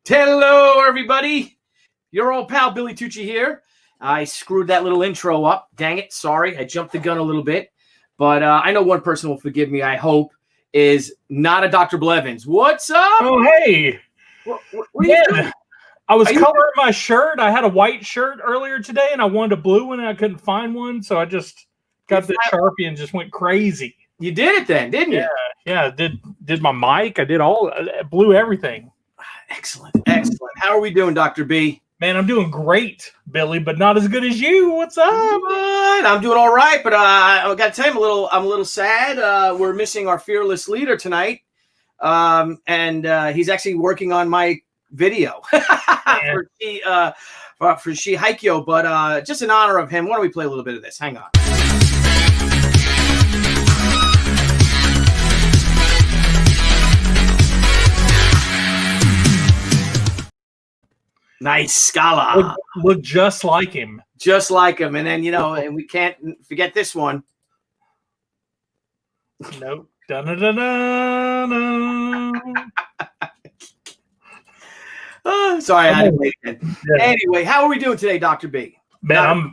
Hello, everybody. Your old pal, Billy Tucci here. I screwed that little intro up. Dang it. Sorry. I jumped the gun a little bit. But I know one person will forgive me, I hope, is not a Dr. Blevins. What's up? Oh, hey. What are you doing? I was coloring my shirt. I had a white shirt earlier today, and I wanted a blue one, and I couldn't find one. So I just got the Sharpie and just went crazy. You did it then, didn't you? Yeah. Did my mic. I did all blew everything. Excellent. How are we doing, Dr. B? Man, I'm doing great, Billy, but not as good as you. What's up? I'm doing all right, but I got to tell you, I'm a little sad. We're missing our fearless leader tonight, and he's actually working on my video for She Haikyo. But just in honor of him, why don't we play a little bit of this? Hang on. Nice Scala. Look just like him. Just like him. And then, and we can't forget this one. Nope. Dun-dun-dun-dun-dun. Oh, sorry, I had to wait again. Yeah. Anyway, how are we doing today, Dr. B? Man,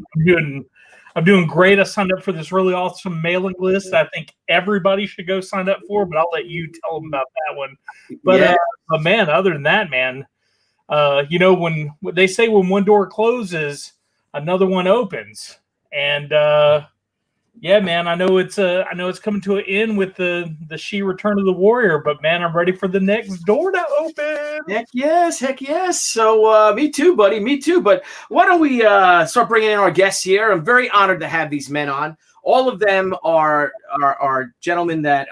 I'm doing great. I signed up for this really awesome mailing list. I think everybody should go sign up for, but I'll let you tell them about that one. But man, other than that, man, when they say when one door closes, another one opens, and man, I know it's coming to an end with the She Return of the Warrior, but man, I'm ready for the next door to open. Heck yes. So me too, buddy, me too. But why don't we start bringing in our guests here? I'm very honored to have these men on. All of them are gentlemen that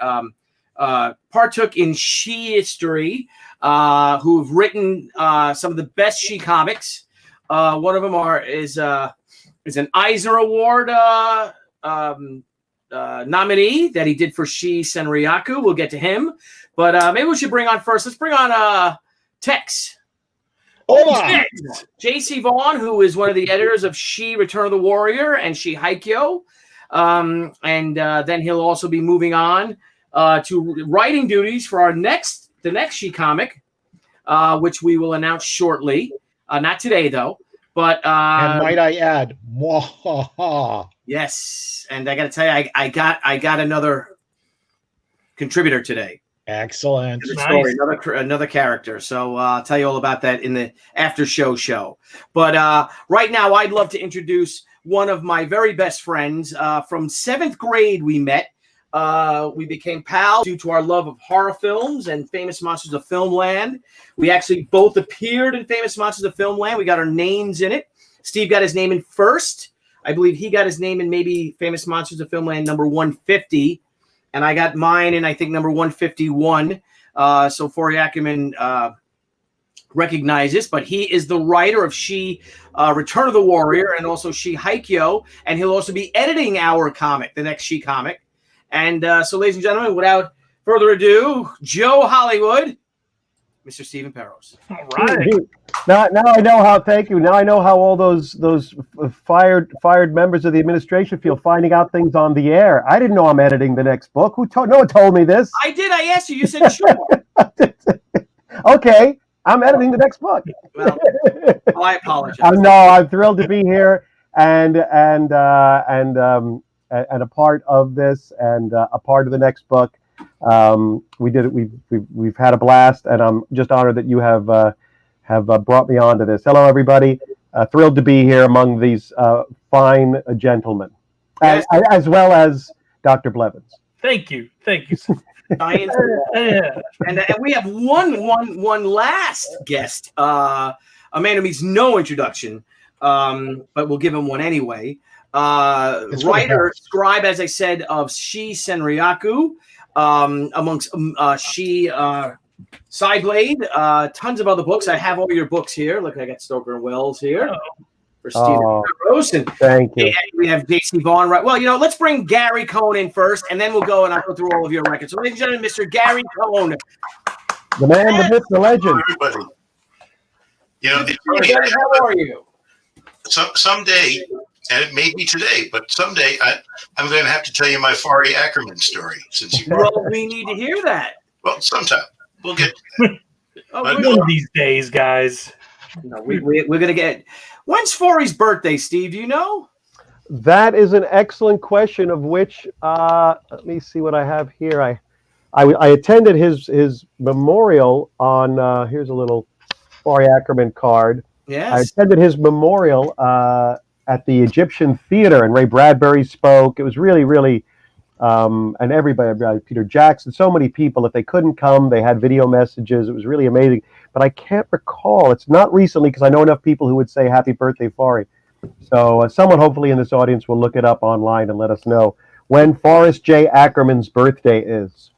partook in She history. Who've written some of the best She comics. One of them is an Eisner Award nominee that he did for She Senryaku. We'll get to him, but maybe we should bring on first. Let's bring on Tex. Hola. J.C. Vaughn, who is one of the editors of She Return of the Warrior and She Haikyo, and then he'll also be moving on to writing duties for the next She comic, which we will announce shortly. Not today, though. But and might I add, mwahaha. Yes, and I got to tell you, I got another contributor today. Excellent. Story, another character. So I'll tell you all about that in the after show. But right now, I'd love to introduce one of my very best friends from 7th grade. We met. We became pals due to our love of horror films and Famous Monsters of Filmland. We actually both appeared in Famous Monsters of Filmland. We got our names in it. Steve got his name in first. I believe he got his name in maybe Famous Monsters of Filmland number 150. And I got mine in, I think, number 151. So Forey Ackerman recognizes, but he is the writer of She Return of the Warrior and also She Haikyo. And he'll also be editing our comic, the next She comic. And so, ladies and gentlemen, without further ado, Joe Hollywood, Mr. Stephen Perros. All right. Now I know how. Thank you. Now I know how all those fired members of the administration feel finding out things on the air. I didn't know I'm editing the next book. No one told me this. I did. I asked you. You said sure. Okay, I'm editing the next book. Well, I apologize. No, I'm thrilled to be here and a part of this and a part of the next book. We did it. We've had a blast, and I'm just honored that you have brought me on to this. Hello, everybody. Thrilled to be here among these fine gentlemen, Yes. as well as Dr. Blevins. Thank you. And we have one last guest, a man who needs no introduction, but we'll give him one anyway. Writer, scribe, as I said, of She Senryaku, amongst She Sideblade, tons of other books. I have all your books here. Look, I got Stoker and Wells here for Stephen Perros. And thank you. We have J.C. Vaughn. Right. Well, let's bring Gary Cohn in first, and then we'll go and I'll go through all of your records. So, ladies and gentlemen, Mr. Gary Cohn. The man, the myth, the legend. Everybody. How are you? Someday, and it may be today, but someday I'm going to have to tell you my Forey Ackerman story. Since you Well, we need to hear that. Well, sometime we'll get to that. Oh, But One of these days, guys. no, we're going to get. When's Forey's birthday, Steve? Do you know? That is an excellent question. Of which, let me see what I have here. I attended his memorial on. Here's a little Forey Ackerman card. I Yes. attended his memorial at the Egyptian Theater, and Ray Bradbury spoke. It was really, really, and everybody, Peter Jackson, so many people. If they couldn't come, they had video messages. It was really amazing. But I can't recall. It's not recently because I know enough people who would say happy birthday, Forey. So someone hopefully in this audience will look it up online and let us know when Forrest J. Ackerman's birthday is.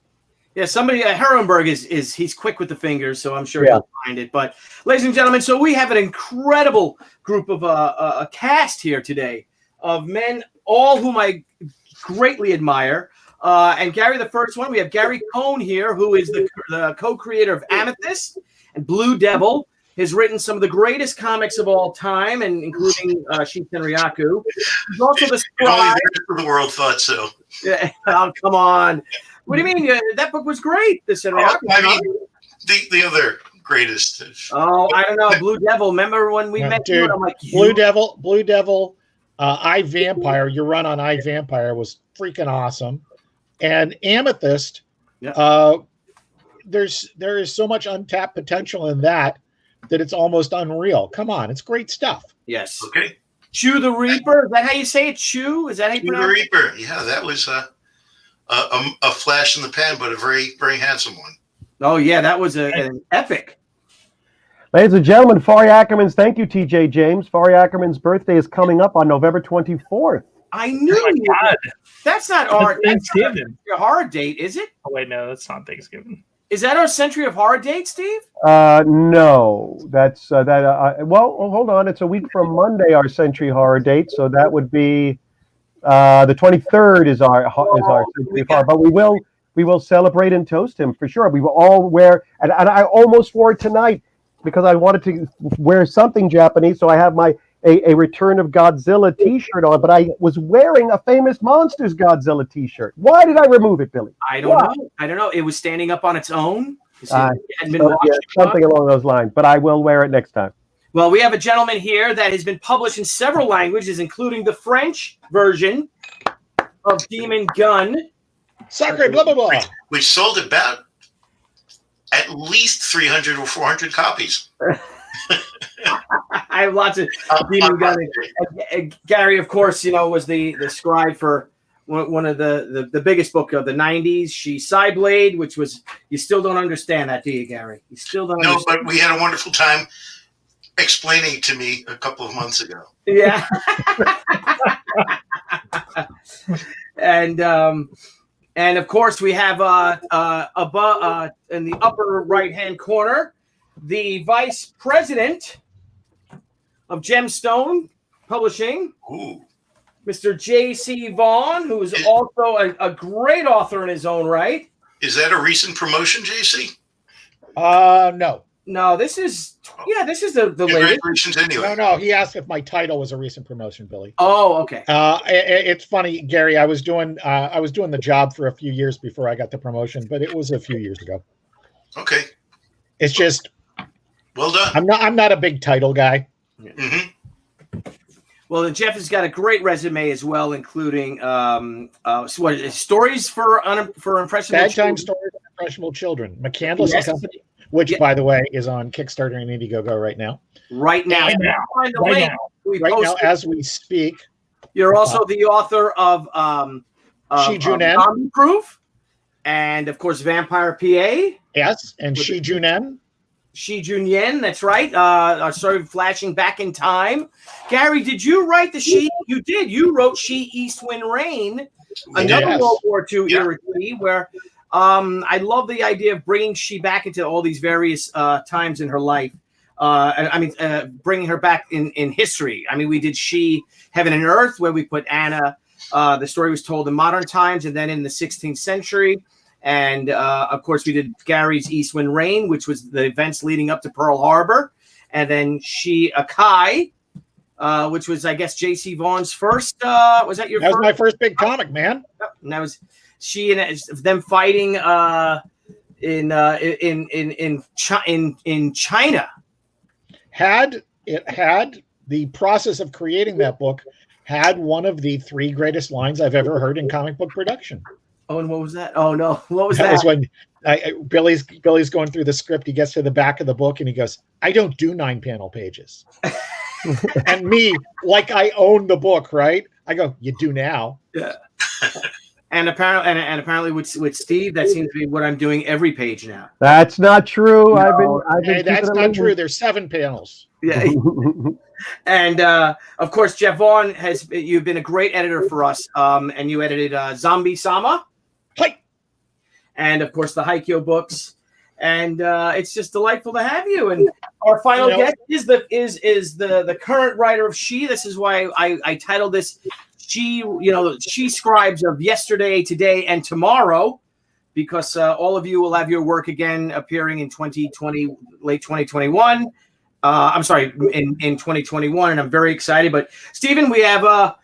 Yeah, somebody Herrenberg is he's quick with the fingers, so I'm sure Yeah. he'll find it. But, ladies and gentlemen, so we have an incredible group of a cast here today of men, all whom I greatly admire. And Gary, the first one, we have Gary Cohn here, who is the co-creator of Amethyst and Blue Devil. Has written some of the greatest comics of all time, and including Sheep Tenryaku. He's also the If only scribe. the rest of the world thought so. Yeah, oh, come on. What do you mean? That book was great. The Tenryaku. I mean, the other greatest. Oh, I don't know. Blue Devil. Remember when we met you? Dude, And I'm like, Blue Devil, I Vampire. Your run on I Vampire was freaking awesome, and Amethyst. Yeah. There is so much untapped potential in that it's almost unreal. Come on, it's great stuff. Yes. Okay. Chew the Reaper. Is that how you say it? Chew? Is that how you Chew the pronounce it? Reaper. Yeah, that was a flash in the pan, but a very, very handsome one. Oh, yeah. That was an epic. Ladies and gentlemen, Forey Ackerman's, thank you, TJ James. Forey Ackerman's birthday is coming up on November 24th. I knew Oh my you. God. That's not our Thanksgiving. horror date, is it? Oh, wait, no, that's not Thanksgiving. Is that our Century of Horror date, Steve? No, that's well, hold on. It's a week from Monday, our Century Horror date, so that would be the 23rd is our Century of Horror. But we will celebrate and toast him for sure. We will all wear, and I almost wore it tonight because I wanted to wear something Japanese, so I have a Return of Godzilla T-shirt on, but I was wearing a Famous Monsters Godzilla T-shirt. Why did I remove it, Billy? I don't know. It was standing up on its own. Something along those lines, but I will wear it next time. Well, we have a gentleman here that has been published in several languages, including the French version of Demon Gun. Sacre, blah, blah, blah. We sold about at least 300 or 400 copies. I have lots of Demon Gun. Gary, of course, was the scribe for one of the biggest book of the 90s. She Cyblade, which was, you still don't understand that, do you, Gary? You still don't understand. No, but we had a wonderful time explaining to me a couple of months ago. Yeah. And of course we have above in the upper right hand corner the vice president of Gemstone Publishing, Ooh. Mr. J.C. Vaughn, who is also a great author in his own right. Is that a recent promotion, JC? No. No, this is the latest. Congratulations anyway. No. He asked if my title was a recent promotion, Billy. Oh, okay. It's funny, Gary. I was doing the job for a few years before I got the promotion, but it was a few years ago. Okay. It's just, well done. I'm not a big title guy. Mm-hmm. Well, Jeff has got a great resume as well, including stories for impressionable Bad children. Time Stories for Impressionable Children. McCandless Yes. Company, which, by the way, is on Kickstarter and Indiegogo right now. Right now. Find the link. We Right now, posted. as we speak. You're also the author of Shijunen. Zombie Proof, and of course Vampire PA. Yes, and Shijunen. Shijunyen, that's right. Sort of flashing back in time. Gary, did you write the She? You did. You wrote She East Wind Rain, another Yes. World War II Yeah. era where I love the idea of bringing She back into all these various times in her life. Bringing her back in history. I mean, we did She, Heaven and Earth, where we put Anna. The story was told in modern times, and then in the 16th century. And, of course, we did Gary's East Wind Rain, which was the events leading up to Pearl Harbor. And then She Akai, which was, I guess, J.C. Vaughn's first. Was that your That was first? my first big comic, man. And that was she and them fighting in China. Had the process of creating that book had one of the 3 greatest lines I've ever heard in comic book production. Oh, and what was that? Oh no, what was That that? was when Billy's going through the script. He gets to the back of the book and he goes, "I don't do 9-panel pages." And me, like I own the book, right? I go, "You do now." Yeah. And apparently with Steve, that seems to be what I'm doing every page now. That's not true. No. I've been Hey, that's keeping it not true. moving. There's 7 panels. Yeah. And of course, Jeff Vaughn you've been a great editor for us. And you edited Zombie Sama. Hi. And of course the Haikyuu books. And it's just delightful to have you. And our final guest is the current writer of She. This is why I titled this She, She Scribes of Yesterday, Today, and Tomorrow, because all of you will have your work again appearing in 2020, late 2021. I'm sorry, in 2021, and I'm very excited. But Stephen, we have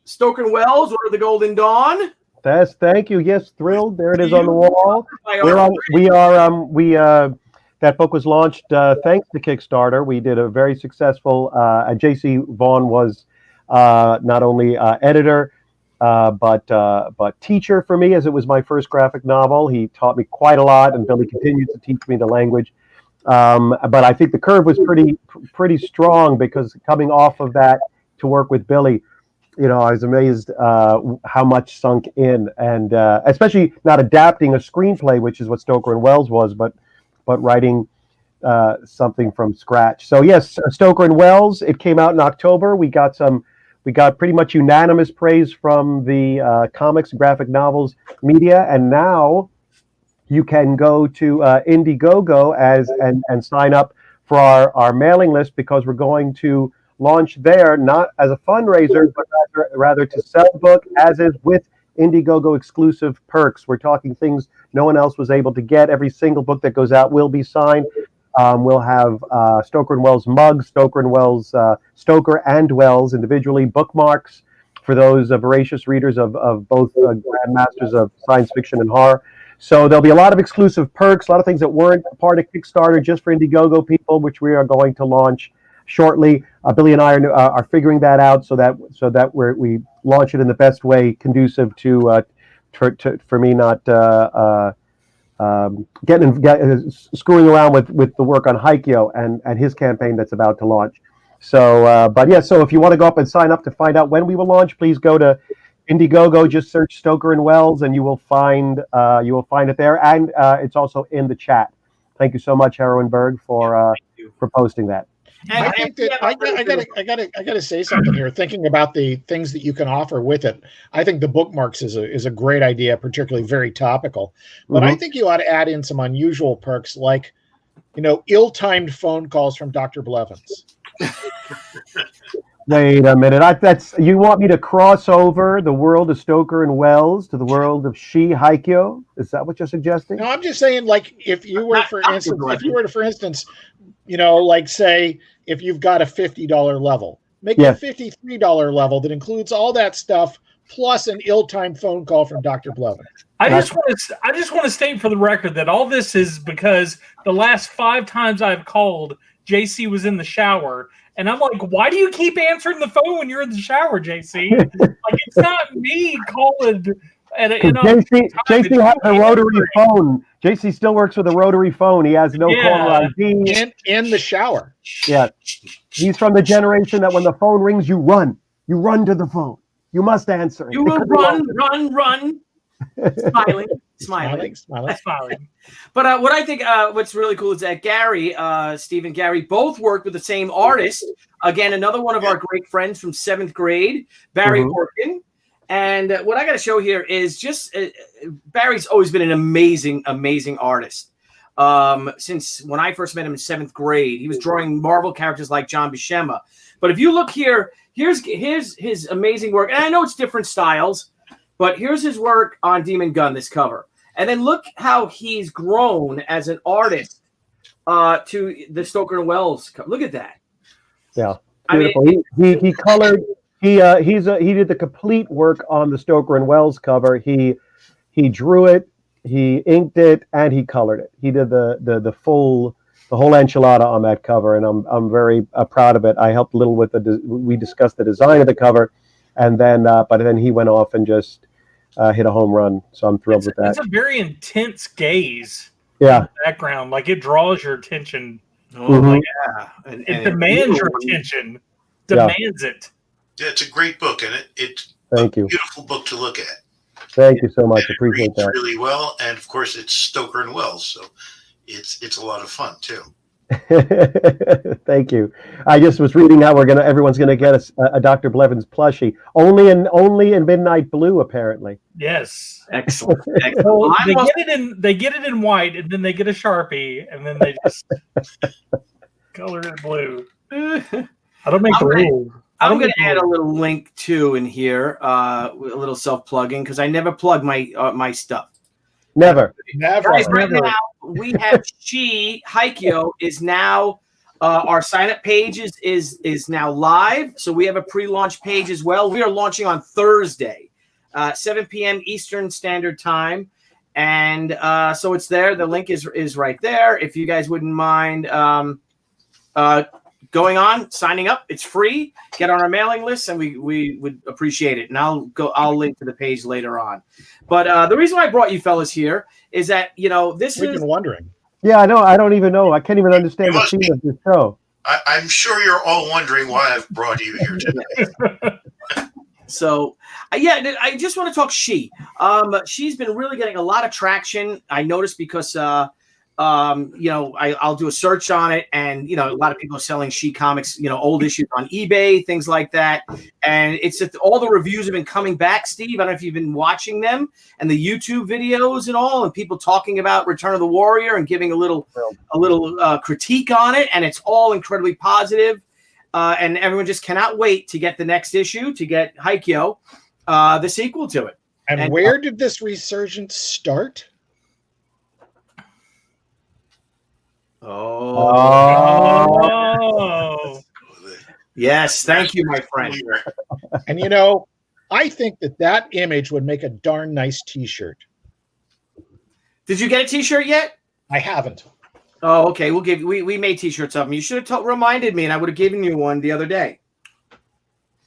Stoker and Wells, Order of the Golden Dawn. Yes, thank you. Yes, thrilled. There it is on the wall. That book was launched thanks to Kickstarter. We did a very successful. J.C. Vaughn was not only editor, but teacher for me, as it was my first graphic novel. He taught me quite a lot, and Billy continues to teach me the language. But I think the curve was pretty strong, because coming off of that to work with Billy, I was amazed how much sunk in, and especially not adapting a screenplay, which is what Stoker and Wells was, but writing something from scratch. So yes, Stoker and Wells. It came out in October. We got pretty much unanimous praise from the comics, graphic novels media, and now you can go to Indiegogo and sign up for our mailing list, because we're going to launch there, not as a fundraiser, but rather to sell the book as is, with Indiegogo exclusive perks. We're talking things no one else was able to get. Every single book that goes out will be signed. We'll have Stoker and Wells mugs, Stoker and Wells individually, bookmarks for those voracious readers of both grandmasters of science fiction and horror. So there'll be a lot of exclusive perks, a lot of things that weren't part of Kickstarter, just for Indiegogo people, which we are going to launch shortly. Billy and I are figuring that out, so that we launch it in the best way conducive to for me not screwing around with the work on Haikyuu and his campaign that's about to launch. So, so if you want to go up and sign up to find out when we will launch, please go to Indiegogo. Just search Stoker and Wells, and you will find it there, and it's also in the chat. Thank you so much, Heroinberg, for posting that. I think that I gotta say something here. Thinking about the things that you can offer with it, I think the bookmarks is a great idea, particularly very topical. But I think you ought to add in some unusual perks, like ill-timed phone calls from Dr. Blevins. Wait a minute. You want me to cross over the world of Stoker and Wells to the world of She Haikyuu? Is that what you're suggesting? No, I'm just saying, like, if you were, for instance, like, say, if you've got a $50 level, make a $53 level that includes all that stuff plus an ill-timed phone call from Dr. Blevins. I just want to state for the record that all this is because the last 5 times I've called, JC was in the shower. And I'm like, why do you keep answering the phone when you're in the shower, JC? Like, it's not me calling. JC has a rotary phone. JC still works with a rotary phone. He has no caller ID. In the shower. Yeah. He's from the generation that when the phone rings, you run. You run to the phone. You must answer it. You will run. Smiling. But what I think what's really cool is that Steve and Gary both worked with the same artist. Again, another one of our great friends from 7th grade, Barry Orkin. And what I got to show here is just Barry's always been an amazing artist. Since when I first met him in 7th grade, he was drawing Marvel characters like John Buscema. But if you look here, here's his amazing work. And I know it's different styles, but here's his work on Demon Gun, this cover. And then look how he's grown as an artist to the Stoker and Wells cover. Look at that. Yeah, beautiful. I mean, he colored. He did the complete work on the Stoker and Wells cover. He drew it. he inked it and he colored it. He did the whole enchilada on that cover, and I'm very proud of it. I helped a little with we discussed the design of the cover, and then but then he went off and just hit a home run. So I'm thrilled with that. It's a very intense gaze. Yeah. In the background, like it draws your attention. Oh yeah, and It demands your attention. Demands it. Yeah, it's a great book, and it's Thank you. Beautiful book to look at. Thank you so much. And Appreciate it reads that. really well, and of course it's Stoker and Wells, so it's a lot of fun too. Thank you. I just was reading that everyone's gonna get a Dr. Blevins plushie. Only in midnight blue, apparently. Yes. Excellent. Well, they get it in white, and then they get a Sharpie, and then they just color it blue. I don't make the rules. I'm going to add a little link too in here, a little self-plugging, because I never plug my stuff. Never. Guys, right now we have Haikyō is now our sign-up page is now live, so we have a pre-launch page as well. We are launching on Thursday, 7 p.m. Eastern Standard Time, and so it's there. The link is right there. If you guys wouldn't mind going on, signing up, it's free. Get on our mailing list, and we would appreciate it. And I'll link to the page later on. But the reason why I brought you fellas here is that We've been wondering. Yeah, I know. I don't even know. I can't even understand the theme of this show. I'm sure you're all wondering why I've brought you here today. So, yeah, I just want to talk She. She's been really getting a lot of traction. I noticed because I'll do a search on it, and a lot of people are selling She comics, old issues on eBay, things like that. And it's just, all the reviews have been coming back, Steve. I don't know if you've been watching them and the YouTube videos and all, and people talking about Return of the Warrior and giving a little critique on it, and it's all incredibly positive. And everyone just cannot wait to get the next issue, to get Haikyō, the sequel to it. And where did this resurgence start? Oh. Yes, thank you, my friend. And I think that image would make a darn nice T-shirt. Did you get a T-shirt yet? I haven't. Oh, okay. We made T-shirts of them. You should have reminded me, and I would have given you one the other day.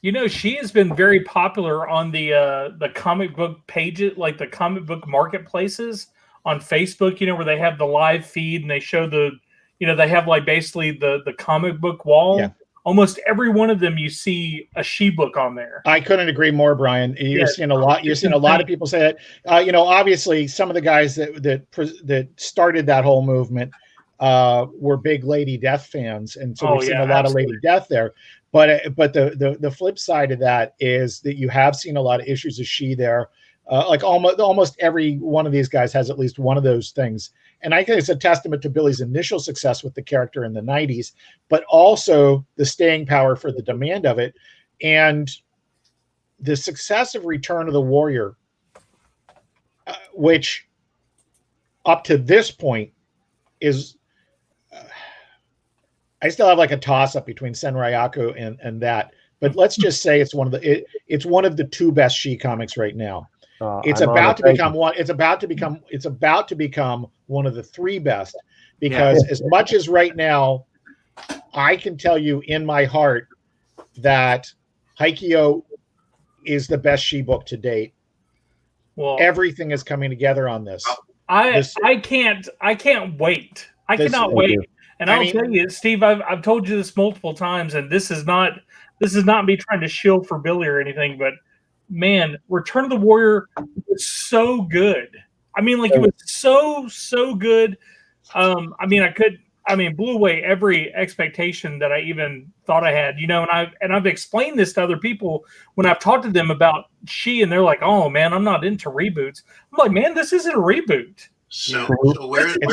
She has been very popular on the comic book pages, like the comic book marketplaces on Facebook. Where they have the live feed and they show they have like basically the comic book wall. Yeah. Almost every one of them, you see a She book on there. I couldn't agree more, Brian. You're seeing a lot. You're seeing a lot of people say that. Obviously, some of the guys that started that whole movement were big Lady Death fans, and so we've seen a lot of Lady Death there. But the flip side of that is that you have seen a lot of issues of She there. Like almost every one of these guys has at least one of those things. And I think it's a testament to Billy's initial success with the character in the 90s, but also the staying power for the demand of it. And the success of Return of the Warrior, which up to this point is, I still have like a toss-up between Senryaku and that. But let's just say it's one of the two best She comics right now. It's about to become one of the three best, because as much as right now, I can tell you in my heart that Haikyō is the best She book to date. Well, everything is coming together on this. I can't wait. I cannot wait. And I'll tell you, Steve, I've told you this multiple times, and this is not me trying to shield for Billy or anything, but man, Return of the Warrior was so good. I mean, like, it was so good. Blew away every expectation that I even thought I had, and I've explained this to other people when I've talked to them about She, and they're like, "Oh man, I'm not into reboots." I'm like, "Man, this isn't a reboot." So where's my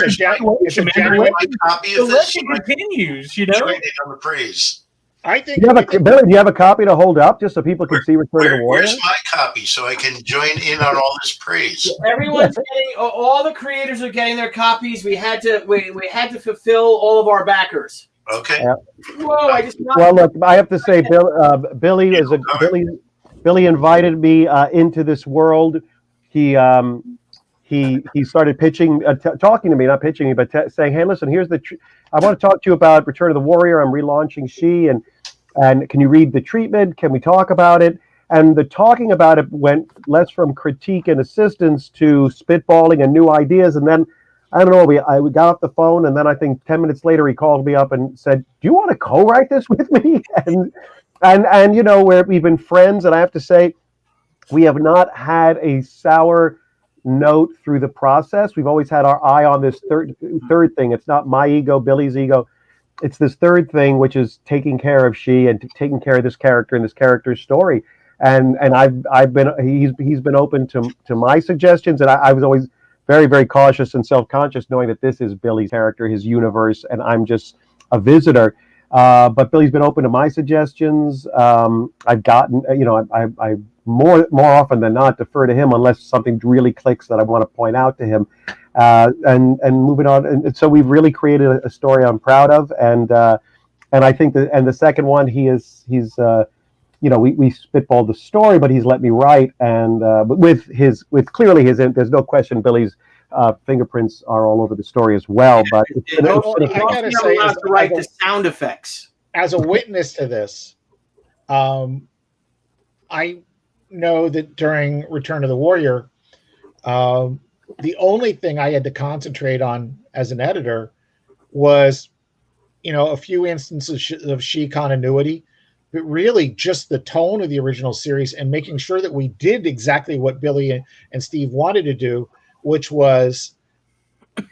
copy of this? The legend continues, Join in on the praise. I think. Billy, do you have a copy to hold up just so people can see Return of the Warrior? Where's my copy so I can join in on all this praise? Everyone's getting. All the creators are getting their copies. We had to fulfill all of our backers. Okay. Yeah. Whoa! Well, look, I have to say, Billy Billy invited me into this world. He he started pitching, talking to me, not pitching me, but saying, "Hey, listen, here's I want to talk to you about Return of the Warrior. I'm relaunching She, and can you read the treatment? Can we talk about it?" And the talking about it went less from critique and assistance to spitballing and new ideas. And then, I don't know, we got off the phone, and then I think 10 minutes later he called me up and said, "Do you want to co-write this with me?" And you know, we've been friends, and I have to say, we have not had a sour note through the process. We've always had our eye on this third thing. It's not my ego, Billy's ego. It's this third thing, which is taking care of She and taking care of this character and this character's story. And he's been open to my suggestions, and I was always very, very cautious and self-conscious, knowing that this is Billy's character, his universe, and I'm just a visitor. But Billy's been open to my suggestions. I've gotten, you know, I more often than not defer to him unless something really clicks that I want to point out to him. And moving on, and so we've really created a story I'm proud of, and I think that, and the second one, he's you know, we spitballed the story, but he's let me write, and but with clearly his, there's no question Billy's fingerprints are all over the story as well. But I gotta say, allowed to write the sound effects. As a witness to this, I know that during Return of the Warrior, the only thing I had to concentrate on as an editor was, you know, a few instances of She continuity, but really just the tone of the original series and making sure that we did exactly what Billy and Steve wanted to do, which was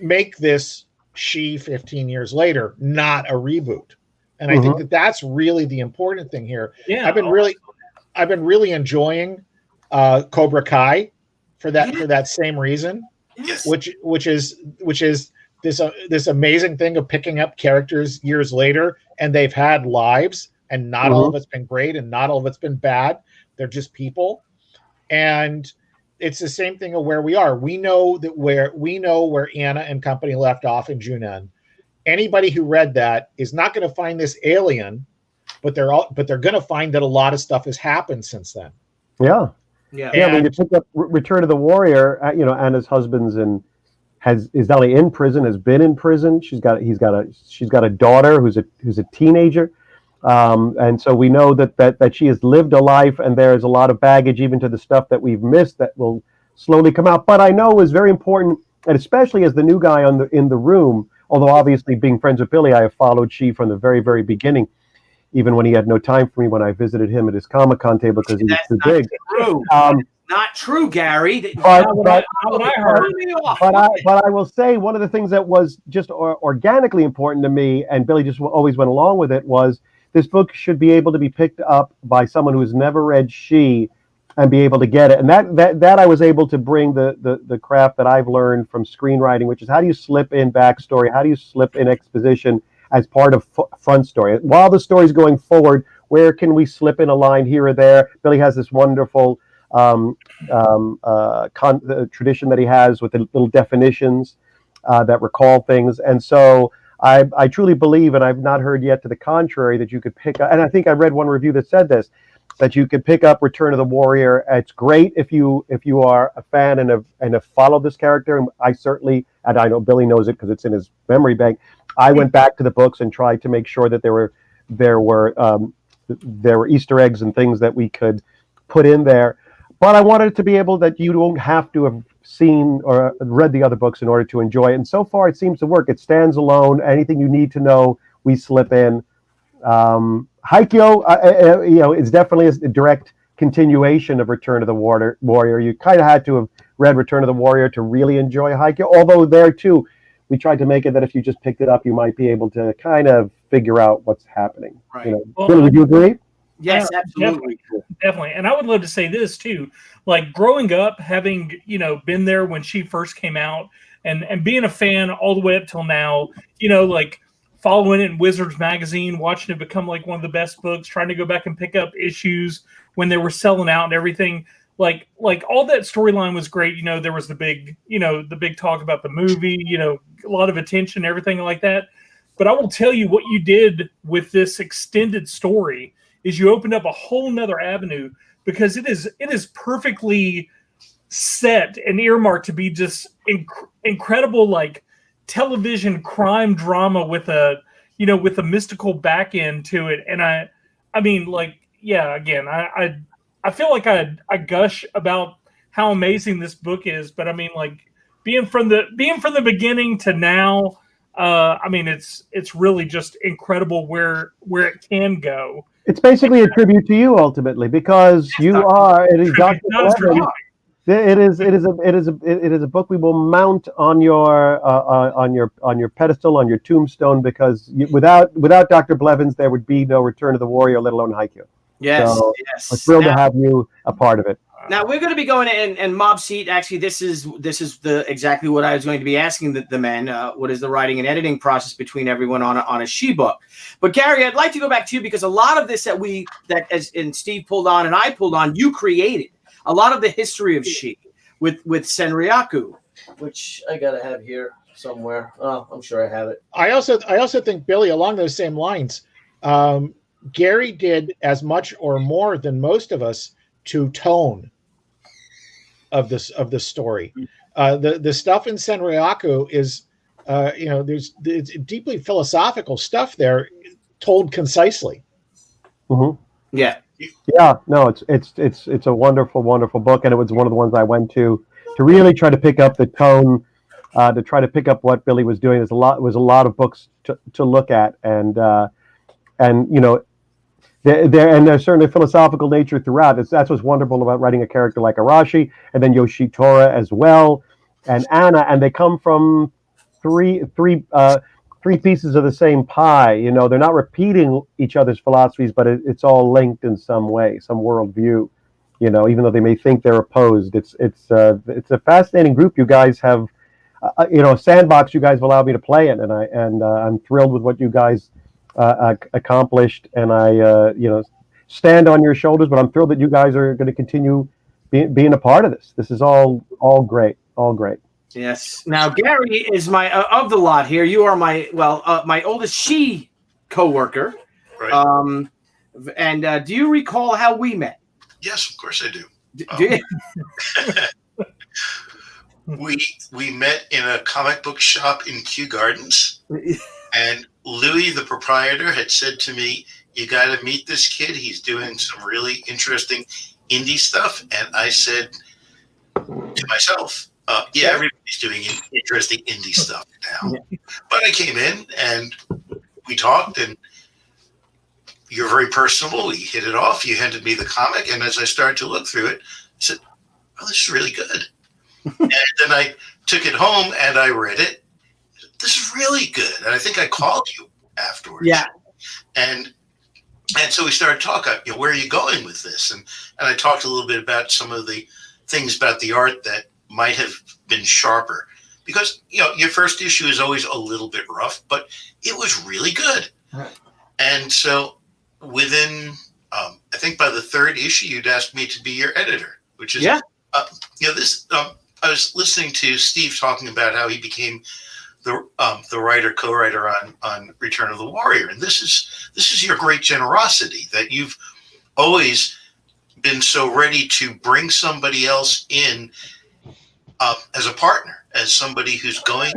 make this She 15 years later, not a reboot. And I think that that's really the important thing here. Yeah, I've been really enjoying Cobra Kai for that same reason, Yes. which is this amazing thing of picking up characters years later, and they've had lives, and not all of it's been great, and not all of it's been bad. They're just people, and it's the same thing of where we are. We know where Anna and company left off in Junon. Anybody who read that is not going to find this alien, but they're going to find that a lot of stuff has happened since then. Yeah. Yeah. I mean, to pick up Return of the Warrior, you know, Anna's husband's is not only in prison, has been in prison. She's got a daughter who's a teenager, and so we know that she has lived a life, and there's a lot of baggage even to the stuff that we've missed that will slowly come out. But I know is very important, and especially as the new guy in the room. Although obviously being friends with Billy, I have followed She from the very, very beginning, even when he had no time for me when I visited him at his Comic-Con table because he was too big. True. Not true, Gary. But I will say one of the things that was just organically important to me, and Billy just always went along with it, was this book should be able to be picked up by someone who's never read She and be able to get it. And that I was able to bring the craft that I've learned from screenwriting, which is how do you slip in backstory, how do you slip in exposition as part of front story. While the story's going forward, where can we slip in a line here or there? Billy has this wonderful tradition that he has with the little definitions that recall things. And so I truly believe, and I've not heard yet to the contrary, that you could pick up, and I think I read one review that said this, that you could pick up Return of the Warrior. It's great if you are a fan and have followed this character. And I certainly, and I know Billy knows it because it's in his memory bank. I went back to the books and tried to make sure that there were Easter eggs and things that we could put in there. But I wanted it to be able that you don't have to have seen or read the other books in order to enjoy it. And so far, it seems to work. It stands alone. Anything you need to know, we slip in. Haikyo, you know, is definitely a direct continuation of Return of the Warrior. You kind of had to have read Return of the Warrior to really enjoy Haikyo. Although there too, we tried to make it that if you just picked it up, you might be able to kind of figure out what's happening. Right. You know, Well, Billy, would you agree? Yes, absolutely. Definitely. And I would love to say this too, like growing up, having, you know, been there when She first came out and being a fan all the way up till now, you know, like following it in Wizards magazine, watching it become like one of the best books, trying to go back and pick up issues when they were selling out and everything. Like all that storyline was great. You know, there was the big talk about the movie, you know, a lot of attention, everything like that. But I will tell you what you did with this extended story is you opened up a whole nother avenue, because it is perfectly set and earmarked to be just incredible, like television crime drama with a mystical back end to it. And I mean, like, yeah, again, I feel like I gush about how amazing this book is, but I mean, like, being from the beginning to now, I mean, it's really just incredible where it can go. It's basically a tribute to you ultimately, because you are. It is Dr. Blevins. It is a book we will mount on your pedestal, on your tombstone, because without Dr. Blevins, there would be no Return of the Warrior, let alone Haikyuu. Yes, so yes. We're thrilled to have you a part of it. Now we're going to be going and Mob Seat. Actually, this is the exactly what I was going to be asking the men. What is the writing and editing process between everyone on a She book? But Gary, I'd like to go back to you, because a lot of this and Steve pulled on and I pulled on, you created a lot of the history of She with Senryaku, which I gotta have here somewhere. Oh, I'm sure I have it. I also think, Billy, along those same lines, Gary did as much or more than most of us to tone of this story. The stuff in Senryaku is, there's deeply philosophical stuff there, told concisely. Mm-hmm. Yeah. Yeah, no, it's a wonderful, wonderful book, and it was one of the ones I went to really try to pick up the tone, to try to pick up what Billy was doing. It was a lot of books to look at, and there's certainly a philosophical nature throughout. That's what's wonderful about writing a character like Arashi, and then Yoshitora as well, and Anna, and they come from three pieces of the same pie. They're not repeating each other's philosophies, but it's all linked in some way, some worldview. Even though they may think they're opposed, it's a fascinating group you guys have. A sandbox you guys have allowed me to play in, and I'm thrilled with what you guys accomplished, and I stand on your shoulders. But I'm thrilled that you guys are going to continue being a part of this. This is all great, all great. Yes. Now, Gary is my of the lot here. You are my oldest She coworker. Right. And do you recall how we met? Yes, of course I do. Do you? We met in a comic book shop in Kew Gardens, and Louis, the proprietor, had said to me, "You got to meet this kid. He's doing some really interesting indie stuff." And I said to myself, "Yeah, everybody's doing interesting indie stuff now." Yeah. But I came in and we talked, and you're very personable. We hit it off. You handed me the comic, and as I started to look through it, I said, "Oh, this is really good." And then I took it home and I read it. This is really good. And I think I called you afterwards. Yeah. And so we started talking, where are you going with this? And I talked a little bit about some of the things about the art that might have been sharper. Because, your first issue is always a little bit rough, but it was really good. Right. And so within, I think by the third issue, you'd asked me to be your editor, which is, I was listening to Steve talking about how he became the co-writer on Return of the Warrior, and this is your great generosity, that you've always been so ready to bring somebody else in as a partner, as somebody who's going.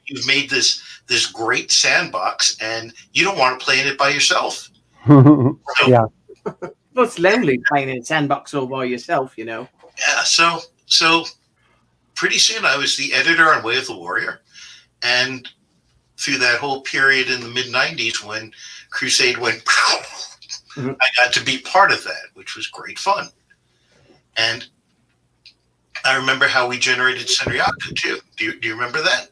You've made this great sandbox, and you don't want to play in it by yourself. Yeah, well, it's lonely playing in a sandbox all by yourself, Yeah. So pretty soon I was the editor on Way of the Warrior. And through that whole period in the mid-90s when Crusade went, I got to be part of that, which was great fun. And I remember how we generated Senryaku too. Do you remember that?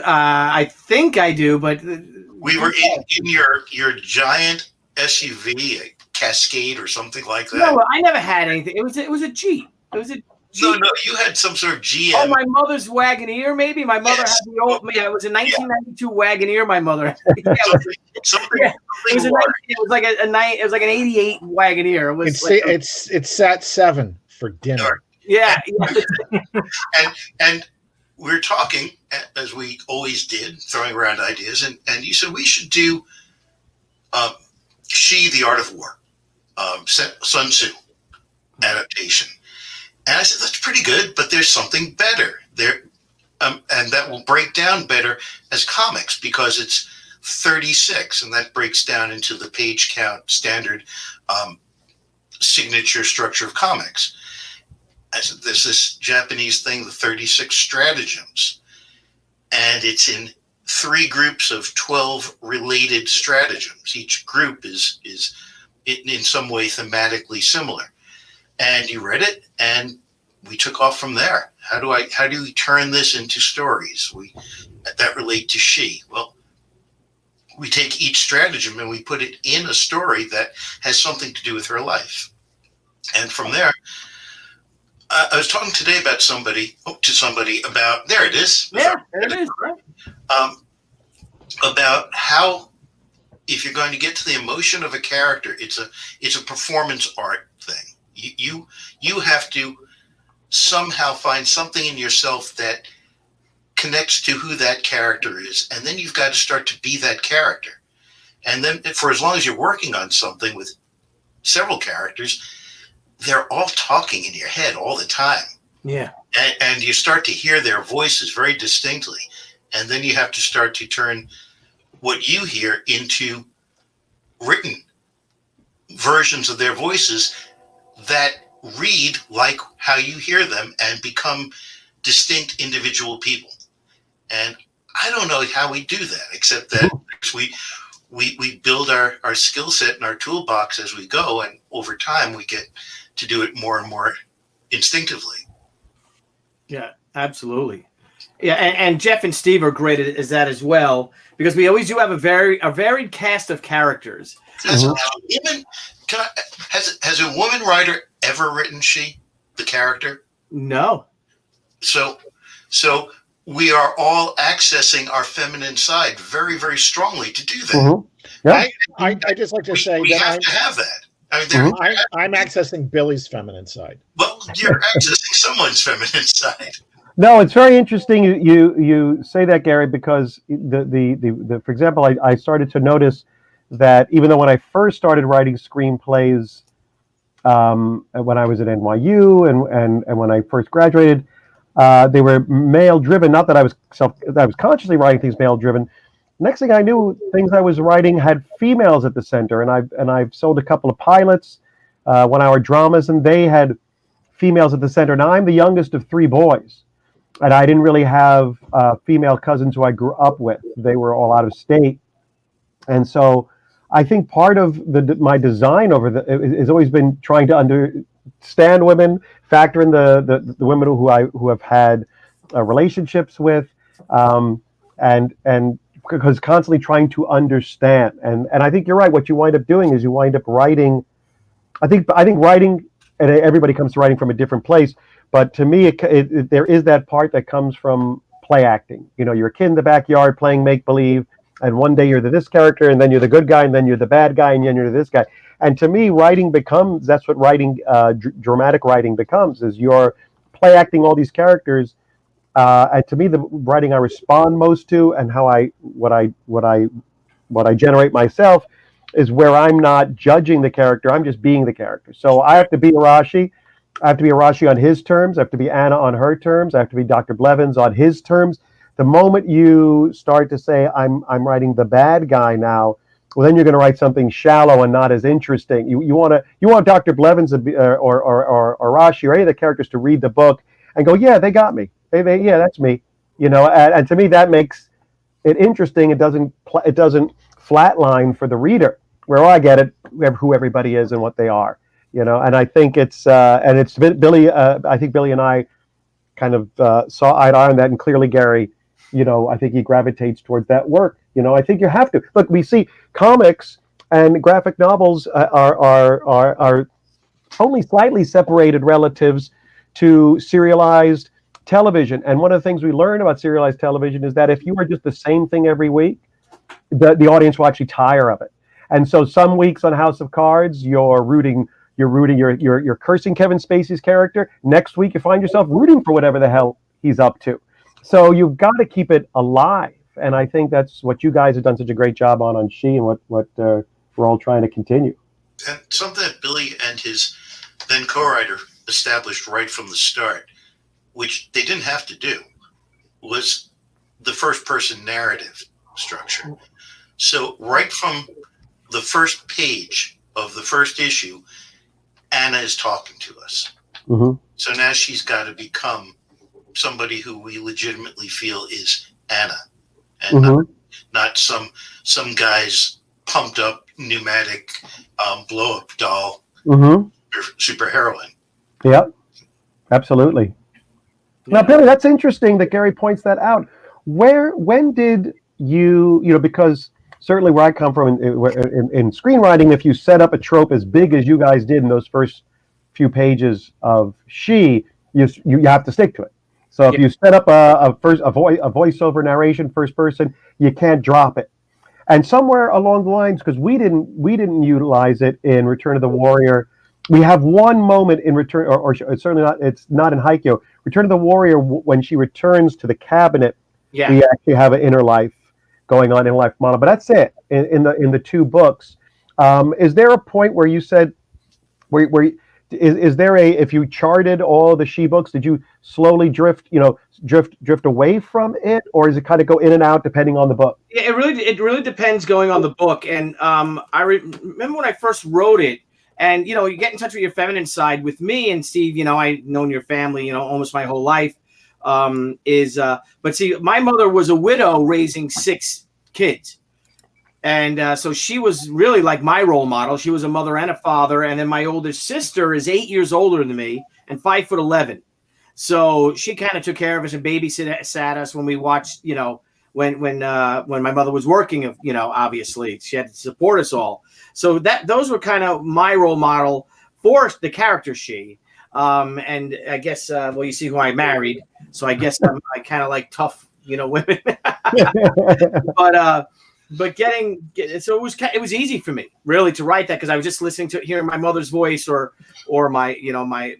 I think I do, but we were in your giant SUV, a Cascade or something like that. No, I never had anything. It was a Jeep. It was a Jeep. No, you had some sort of GM. Oh, my mother's Wagoneer, maybe. My mother had the old. Yeah, it was a 1992 Wagoneer. My mother. Yeah, it was like an '88 Wagoneer. It was. It's sat 7 for dinner. Yeah. And we're talking, as we always did, throwing around ideas, and you said we should do She, the Art of War, Sun Tzu adaptation. And I said, that's pretty good, but there's something better there. And that will break down better as comics because it's 36, and that breaks down into the page count standard signature structure of comics. I said, there's this Japanese thing, the 36 stratagems, and it's in 3 groups of 12 related stratagems. Each group is in some way thematically similar. And you read it, and we took off from there. How do we turn this into stories that relate to she? Well, we take each stratagem and we put it in a story that has something to do with her life. And from there, I was talking today about somebody about, there it is. Yeah, there it is. About how, if you're going to get to the emotion of a character, it's a performance art thing. You have to somehow find something in yourself that connects to who that character is, and then you've got to start to be that character. And then for as long as you're working on something with several characters, they're all talking in your head all the time. Yeah. And you start to hear their voices very distinctly. And then you have to start to turn what you hear into written versions of their voices that read like how you hear them and become distinct individual people. And I don't know how we do that, except that we build our skill set and our toolbox as we go, and over time we get to do it more and more instinctively. Yeah, absolutely. Yeah, and Jeff and Steve are great at that as well, because we always do have a varied cast of characters. Has a woman writer ever written she, the character? No. So we are all accessing our feminine side very, very strongly to do that. Mm-hmm. Yeah. I just like to say we that have to have that. I mean, I'm accessing Billy's feminine side. Well, you're accessing someone's feminine side. No, it's very interesting you say that, Gary, because the for example, I started to notice that even though when I first started writing screenplays, when I was at NYU and when I first graduated, they were male driven. Not that I was consciously writing things male driven. Next thing I knew, things I was writing had females at the center, and I've sold a couple of pilots, 1-hour dramas, and they had females at the center. Now I'm the youngest of 3 boys, and I didn't really have female cousins who I grew up with. They were all out of state, and so I think part of my design has always been trying to understand women, factor in the women who have had relationships with, and because constantly trying to understand. And I think you're right. What you wind up doing is you wind up writing. I think writing, and everybody comes to writing from a different place. But to me, there is that part that comes from play acting. You know, you're a kid in the backyard playing make believe, and one day you're this character, and then you're the good guy, and then you're the bad guy, and then you're this guy. And to me, writing that's what writing, dramatic writing becomes, is you're play acting all these characters. And to me, the writing I respond most to, and what I generate myself, is where I'm not judging the character. I'm just being the character. So I have to be Arashi. I have to be Arashi on his terms. I have to be Anna on her terms. I have to be Dr. Blevins on his terms. The moment you start to say I'm writing the bad guy now, well, then you're going to write something shallow and not as interesting. You want Dr. Blevins or Arashi or any of the characters to read the book and go, yeah, they got me. Yeah, that's me. You know, and to me that makes it interesting. It doesn't flatline for the reader, where I get it, who everybody is and what they are. You know, and I think it's Billy. I think Billy and I kind of saw eye to eye on that, and clearly Gary, you know, I think he gravitates towards that work. You know, I think you have to look. We see comics and graphic novels are only slightly separated relatives to serialized television. And one of the things we learn about serialized television is that if you are just the same thing every week, the audience will actually tire of it. And so some weeks on House of Cards, you're cursing Kevin Spacey's character. Next week, you find yourself rooting for whatever the hell he's up to. So you've got to keep it alive. And I think that's what you guys have done such a great job on She, and what we're all trying to continue. And something that Billy and his then co-writer established right from the start, which they didn't have to do, was the first person narrative structure. So right from the first page of the first issue, Anna is talking to us. Mm-hmm. So now she's got to become somebody who we legitimately feel is Anna, and not some guy's pumped up pneumatic blow up doll super heroine. Yep, absolutely. Now, Billy, that's interesting that Gary points that out. When did you know, because certainly where I come from in screenwriting, if you set up a trope as big as you guys did in those first few pages of She, you have to stick to it. So if you set up a voiceover narration, first person, you can't drop it. And somewhere along the lines, because we didn't utilize it in Return of the Warrior, we have one moment in Return, or it's certainly not. It's not in Haikyuu. Return of the Warrior, when she returns to the cabinet, we actually have an inner life going on, in life model. But that's it in the two books. Is there a point where you said, is there a, if you charted all the She books, did you slowly drift away from it, or does it kind of go in and out depending on the book? Yeah, it really depends going on the book. And I remember when I first wrote it, and you get in touch with your feminine side. With me and Steve, I've known your family, almost my whole life. But see, my mother was a widow raising 6 kids. And so she was really like my role model. She was a mother and a father. And then my older sister is 8 years older than me and 5'11". So she kind of took care of us and babysat us when we watched, when my mother was working, obviously she had to support us all. So those were kind of my role model for the character She. And I guess, you see who I married. So I guess I kind of like tough, women. But so it was easy for me really to write that, because I was just listening to hearing my mother's voice or my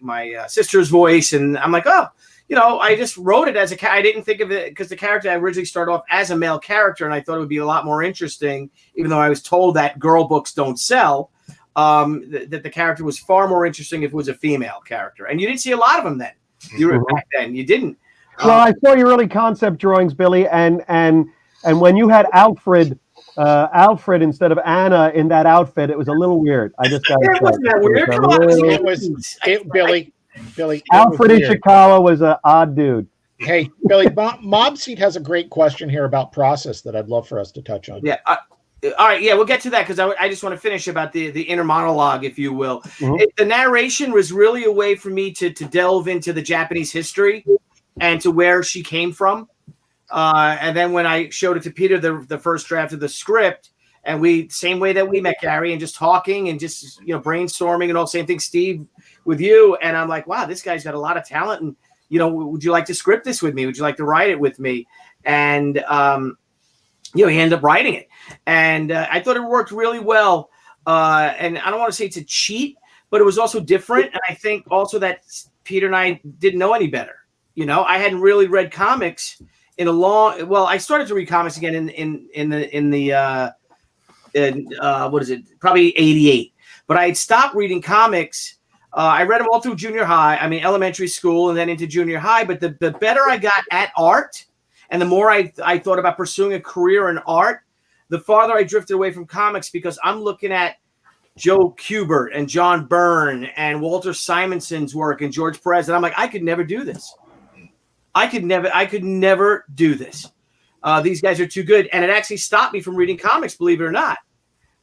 my sister's voice, and I'm like, oh, I just wrote it as I didn't think of it because the character I originally started off as a male character, and I thought it would be a lot more interesting, even though I was told that girl books don't sell. That the character was far more interesting if it was a female character, and you didn't see a lot of them then. You were back then, you didn't. Well, I saw your early concept drawings, Billy, and when you had Alfred instead of Anna in that outfit, it was a little weird. I just got it wasn't that weird. Come on, Billy. Alfred Ishikawa was an odd dude. Hey, Billy, Mob Seat has a great question here about process that I'd love for us to touch on. Yeah. All right. Yeah, we'll get to that, because I just want to finish about the inner monologue, if you will. The narration was really a way for me to delve into the Japanese history and to where she came from. And then when I showed it to Peter, the first draft of the script, and same way that we met Gary, and just talking and just brainstorming and all, same thing, Steve, with you, and I'm like, wow, this guy's got a lot of talent, and would you like to script this with me? Would you like to write it with me? And he ended up writing it, and I thought it worked really well. And I don't want to say it's a cheat, but it was also different, and I think also that Peter and I didn't know any better. I hadn't really read comics in a long. Well, I started to read comics again in what is it? Probably 88. But I had stopped reading comics. I read them all through junior high. I mean, elementary school, and then into junior high. But the better I got at art, and the more I thought about pursuing a career in art, the farther I drifted away from comics, because I'm looking at Joe Kubert and John Byrne and Walter Simonson's work and George Perez, and I'm like, I could never do this. I could never do this. These guys are too good. And it actually stopped me from reading comics, believe it or not,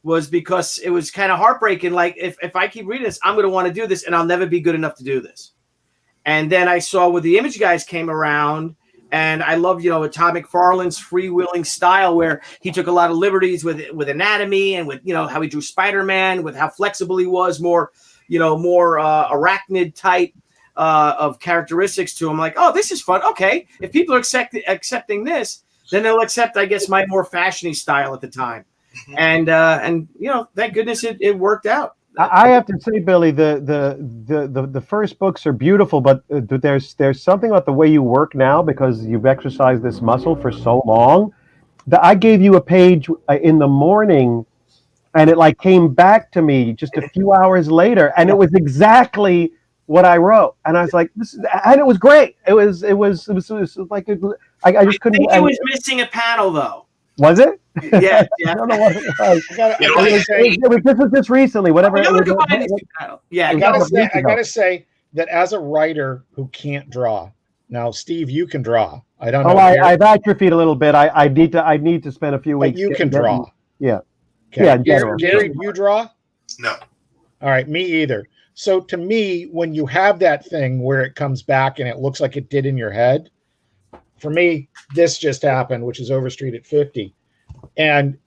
was because it was kind of heartbreaking. Like, if I keep reading this, I'm going to want to do this, and I'll never be good enough to do this. And then I saw when the Image guys came around, and I loved, Todd McFarlane's freewheeling style, where he took a lot of liberties with anatomy and with, how he drew Spider-Man, with how flexible he was, more arachnid type of characteristics to him. Like, oh, this is fun. Okay, if people are accepting this, then they'll accept, I guess, my more fashiony style at the time. And thank goodness it worked out. I have to say, Billy, the first books are beautiful, but there's something about the way you work now, because you've exercised this muscle for so long, that I gave you a page in the morning, and it came back to me just a few hours later, and it was exactly what I wrote, and I was like, "This is," and it was great. It was like I just couldn't. think it was missing a panel though. Was it? Yeah, I don't know what it was. This was just recently. Whatever. I gotta say that as a writer who can't draw, now Steve, you can draw. I don't know. Oh, I've atrophied a little bit. I need to spend a few weeks. But you can draw. Yeah. Okay. Yeah. Gary, you draw? No. All right, me either. So to me, when you have that thing where it comes back and it looks like it did in your head, for me, this just happened, which is Overstreet at 50. And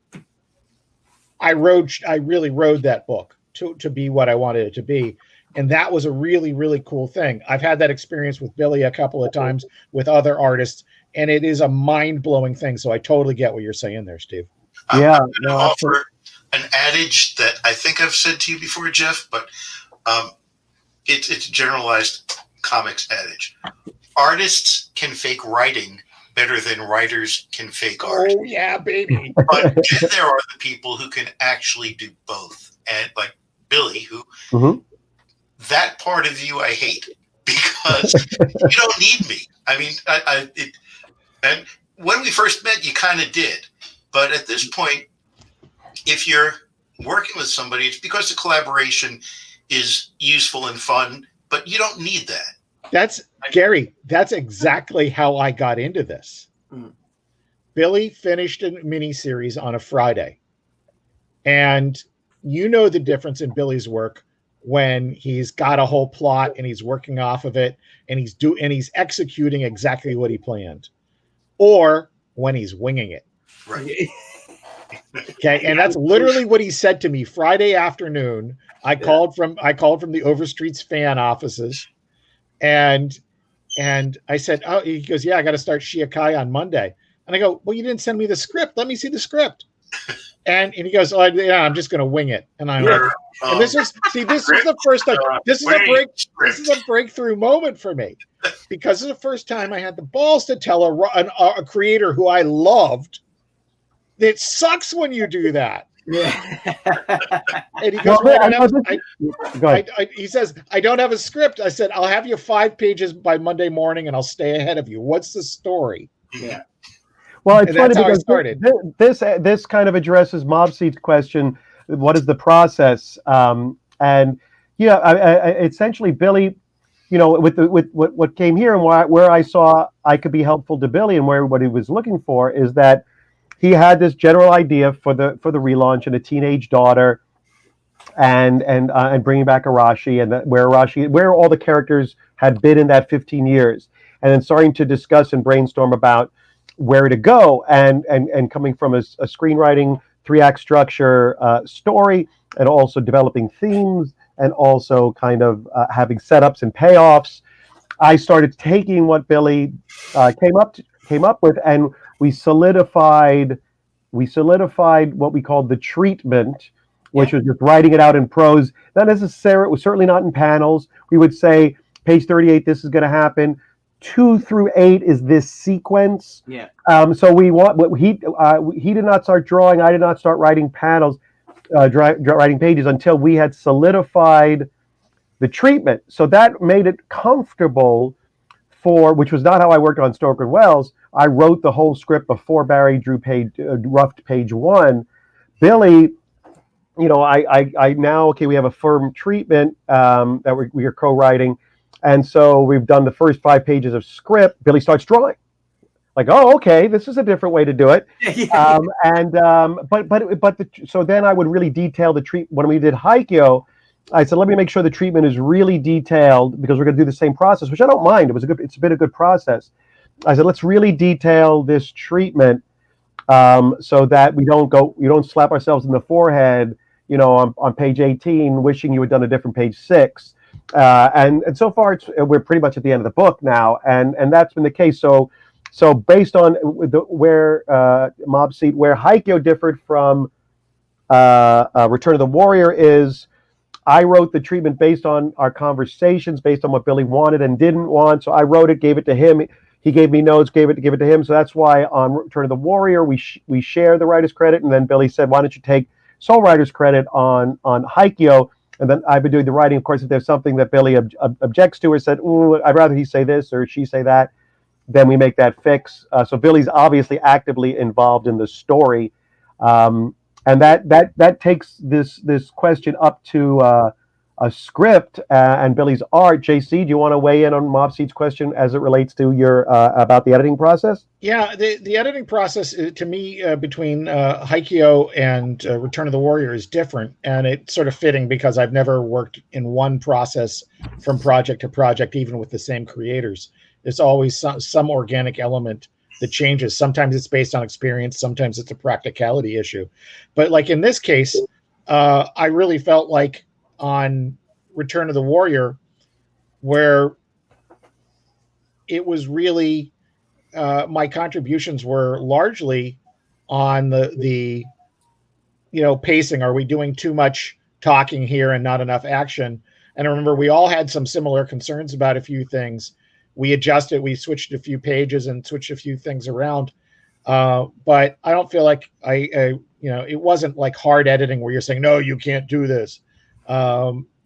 I really rode that book to be what I wanted it to be. And that was a really, really cool thing. I've had that experience with Billy a couple of times with other artists, and it is a mind-blowing thing. So I totally get what you're saying there, Steve. Yeah. I'm going to offer an adage that I think I've said to you before, Jeff, but it's a generalized comics adage. Artists can fake writing better than writers can fake art. Oh, yeah, baby. But then there are the people who can actually do both. And like Billy, who that part of you I hate because you don't need me. I mean, and when we first met, you kind of did. But at this point, if you're working with somebody, it's because the collaboration is useful and fun, but you don't need that. That's Gary. That's exactly how I got into this. Billy finished a miniseries on a Friday, and you know the difference in Billy's work when he's got a whole plot and he's working off of it and he's executing exactly what he planned, or when he's winging it. Right. Okay, and that's literally what he said to me Friday afternoon. I called from the Overstreet's fan offices, and I said, "Oh," he goes, "Yeah, I got to start Shiakai on Monday." And I go, "Well, you didn't send me the script. Let me see the script." And he goes, "Oh, yeah, I'm just going to wing it." And I'm like, and this is the first time. This is a breakthrough moment for me, because it's the first time I had the balls to tell a creator who I loved, it sucks when you do that. Yeah. And he goes, he says, "I don't have a script." I said, "I'll have you 5 pages by Monday morning and I'll stay ahead of you. What's the story?" Yeah. Well, it's funny that's how because this kind of addresses Mob Seat's question: what is the process? And essentially, Billy, with what came here and where I saw I could be helpful to Billy and what he was looking for is that he had this general idea for the relaunch and a teenage daughter, and bringing back Arashi and where all the characters had been in that 15 years, and then starting to discuss and brainstorm about where to go, and coming from a screenwriting 3-act structure story, and also developing themes, and also kind of having setups and payoffs. I started taking what Billy came up with, and we solidified what we called the treatment, which was just writing it out in prose. Not necessarily, it was certainly not in panels. We would say, page 38, this is going to happen. 2 through 8 is this sequence. Yeah. So he did not start drawing. I did not start writing panels, writing pages until we had solidified the treatment. So that made it comfortable which was not how I worked on Stoker and Wells. I wrote the whole script before Barry roughed page 1. Billy, I now, we have a firm treatment that we are co-writing. And so we've done the first 5 pages of script. Billy starts drawing. Like, oh, okay, this is a different way to do it. So then I would really detail the treatment. When we did Haikyo, I said, let me make sure the treatment is really detailed, because we're going to do the same process, which I don't mind. It's been a good process. I said, let's really detail this treatment so that we don't slap ourselves in the forehead, on page 18, wishing you had done a different page 6. And so far, we're pretty much at the end of the book now, and that's been the case. So based on where Mob Seat, where Haikyo differed from Return of the Warrior is, I wrote the treatment based on our conversations, based on what Billy wanted and didn't want. So I wrote it, gave it to him. He gave me notes, give it to him. So that's why on Return of the Warrior, we share the writer's credit. And then Billy said, why don't you take sole writer's credit on Haikyo? And then I've been doing the writing. Of course, if there's something that Billy objects to or said, "Ooh, I'd rather he say this or she say that," then we make that fix. So Billy's obviously actively involved in the story, and that takes this question up to a script and Billy's art. JC, do you want to weigh in on Mobseed's question as it relates to your about the editing process? Yeah, the editing process to me between Haikyuu and Return of the Warrior is different, and it's sort of fitting because I've never worked in one process from project to project, even with the same creators. There's always some organic element that changes. Sometimes it's based on experience, sometimes it's a practicality issue. But like in this case, I really felt like on Return of the Warrior, where it was really my contributions were largely on the pacing. Are we doing too much talking here and not enough action? And I remember we all had some similar concerns about a few things. We adjusted, we switched a few pages and switched a few things around. But I don't feel like it wasn't like hard editing where you're saying, no, you can't do this.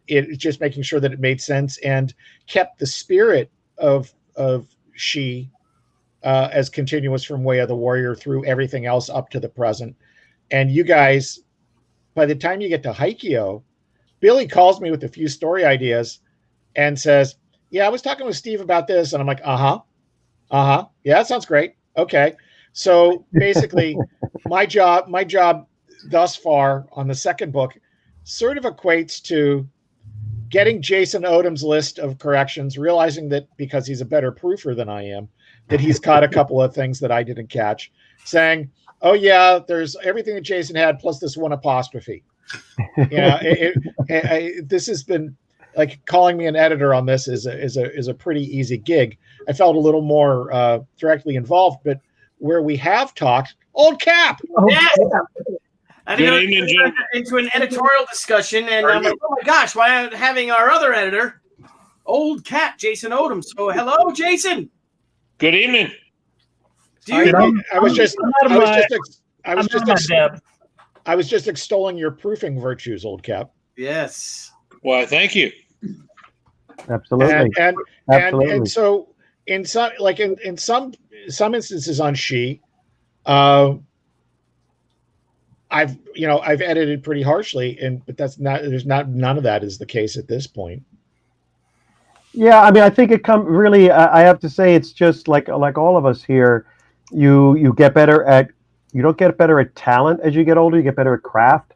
It's just making sure that it made sense and kept the spirit of She as continuous from Way of the Warrior through everything else up to the present. And you guys, by the time you get to Haikyuu, Billy calls me with a few story ideas and says, yeah, I was talking with Steve about this. And I'm like, yeah, that sounds great. Okay. So basically my job thus far on the second book sort of equates to getting Jason Odom's list of corrections, realizing that because he's a better proofer than I am, that he's caught a couple of things that I didn't catch, saying, oh yeah, there's everything that Jason had plus this one apostrophe. This has been like calling me an editor on this is a pretty easy gig. I felt a little more directly involved, but where we have talked, Old Cap. Yes. I think into an editorial discussion, and I'm like, oh my gosh, why aren't having our other editor, Old Cat, Jason Odom? So hello, Jason. Good evening. I was just extolling your proofing virtues, Old Cap. Yes. Well, thank you. Absolutely. And so in some some instances on She, I've edited pretty harshly, but none of that is the case at this point. Yeah, I mean, I think it really. I have to say, it's just like all of us here. You get better at. You don't get better at talent as you get older. You get better at craft,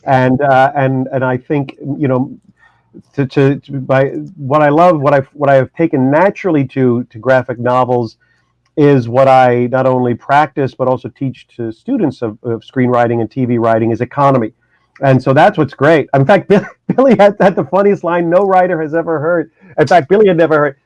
and I think by what I love, what I have taken naturally to graphic novels is what I not only practice but also teach to students of screenwriting and TV writing is economy. And so that's what's great. In fact, Billy had the funniest line no writer has ever heard. In fact, Billy had never heard.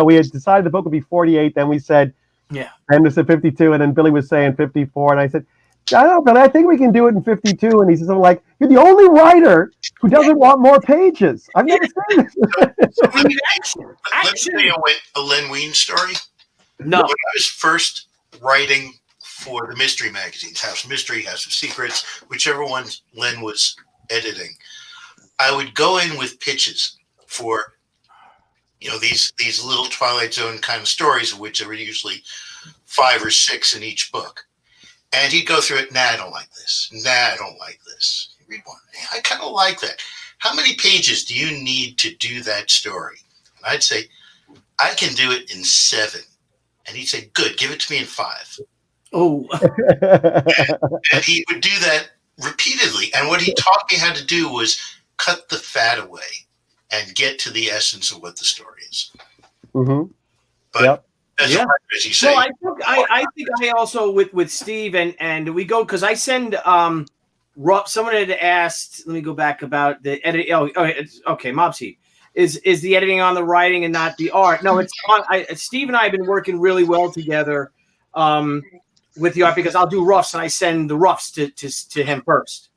We had decided the book would be 48. Then we said, yeah. And we said 52. And then Billy was saying 54. And I said, I don't know, Billy, I think we can do it in 52. And he says, I'm like, you're the only writer who doesn't want more pages. I've never seen this. Let's tell you a Len Wein story. No. When I was first writing for the mystery magazines, House of Mystery, House of Secrets, whichever one Len was editing, I would go in with pitches for, these little Twilight Zone kind of stories, of which there were usually 5 or 6 in each book. And he'd go through it. Nah, I don't like this. Nah, I don't like this. Read one. I kind of like that. How many pages do you need to do that story? And I'd say, I can do it in 7. And he'd say, good, give it to me in 5. Oh. and he would do that repeatedly. And what he taught me how to do was cut the fat away and get to the essence of what the story is. Mm-hmm. But that's what you say. Well, I think I also with Steve and we go because I send someone had asked. Let me go back about the edit. Okay, Mobseed. Is the editing on the writing and not the art? No, it's on. Steve and I have been working really well together with the art because I'll do roughs and I send the roughs to him first.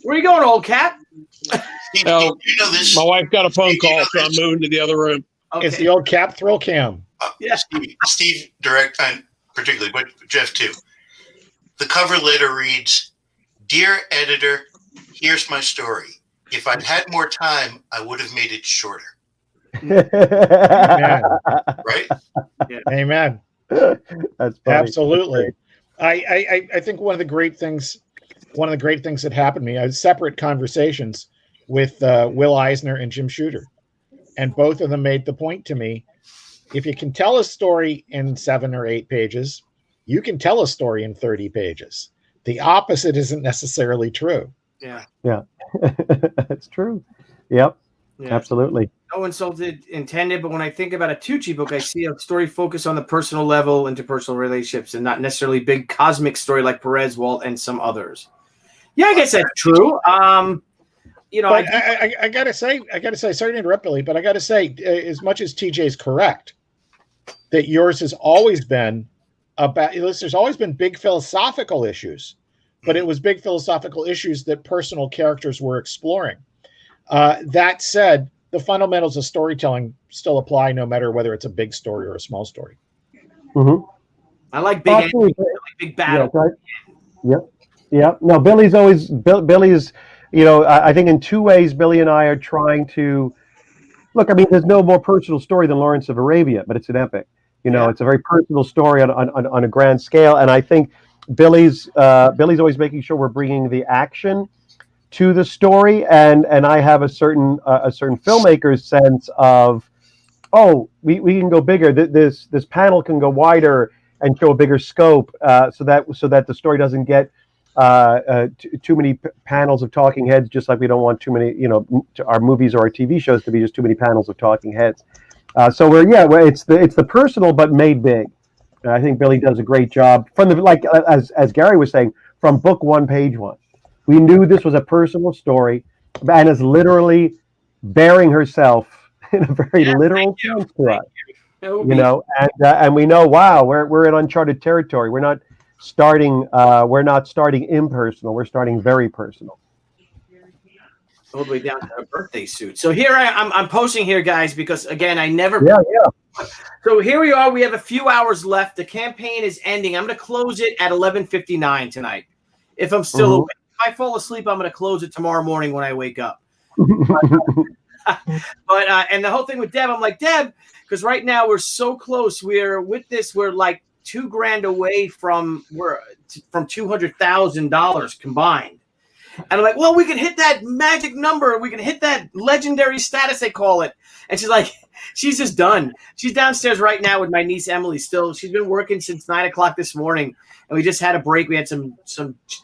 Where are you going, Old Cat? Steve, you know this. My wife got a phone call, so I'm moving to the other room. Okay. It's the Old Cap thrill cam. Yeah, Steve direct, and particularly, but Jeff too. The cover letter reads, "Dear editor, here's my story. If I'd had more time, I would have made it shorter. Amen. Right? Yeah. Amen. That's funny. Absolutely. I think one of the great things that happened to me, I had separate conversations with Will Eisner and Jim Shooter, and both of them made the point to me: if you can tell a story in 7 or 8 pages, you can tell a story in 30 pages. The opposite isn't necessarily true. Yeah. Yeah. That's true. Yep. Yeah. Absolutely. No insult intended, but when I think about a Tucci book, I see a story focused on the personal level, interpersonal relationships, and not necessarily big cosmic story like Perez, Walt, and some others. Yeah, I guess that's true. You know, But I gotta say, sorry to interrupt, Billy, but I gotta say, as much as TJ's correct, that yours has always been about, there's always been big philosophical issues, but it was big philosophical issues that personal characters were exploring. That said, the fundamentals of storytelling still apply no matter whether it's a big story or a small story. Mm-hmm. I like big, I like big battle. Yeah, right. Yep. Yep. No, Billy's, you know, I think in 2 ways, Billy and I are trying to look. I mean, there's no more personal story than Lawrence of Arabia, but it's an epic. You know, it's a very personal story on a grand scale. And I think Billy's always making sure we're bringing the action to the story, and I have a certain filmmaker's sense of, oh, we can go bigger. This panel can go wider and show a bigger scope, so that the story doesn't get too many panels of talking heads. Just like we don't want too many, you know, our movies or our TV shows to be just too many panels of talking heads. So it's the personal but made big. And I think Billy does a great job from as Gary was saying, from book 1, page 1. We knew this was a personal story, and is literally bearing herself in a very literal sense to us. You know, and we know, wow, we're in uncharted territory. We're not starting impersonal. We're starting very personal. All the way down to a birthday suit. So here I'm posting here, guys, because again, I never. Yeah. So here we are. We have a few hours left. The campaign is ending. I'm going to close it at 11:59 tonight. If I'm still awake. If I fall asleep, I'm going to close it tomorrow morning when I wake up. But and the whole thing with Deb, I'm like, Deb, because right now we're so close. We're like $2,000 away from $200,000 combined. And I'm like, well, we can hit that magic number. We can hit that legendary status, they call it. And she's like, she's just done. She's downstairs right now with my niece Emily. Still, she's been working since 9 o'clock this morning, and we just had a break. We had some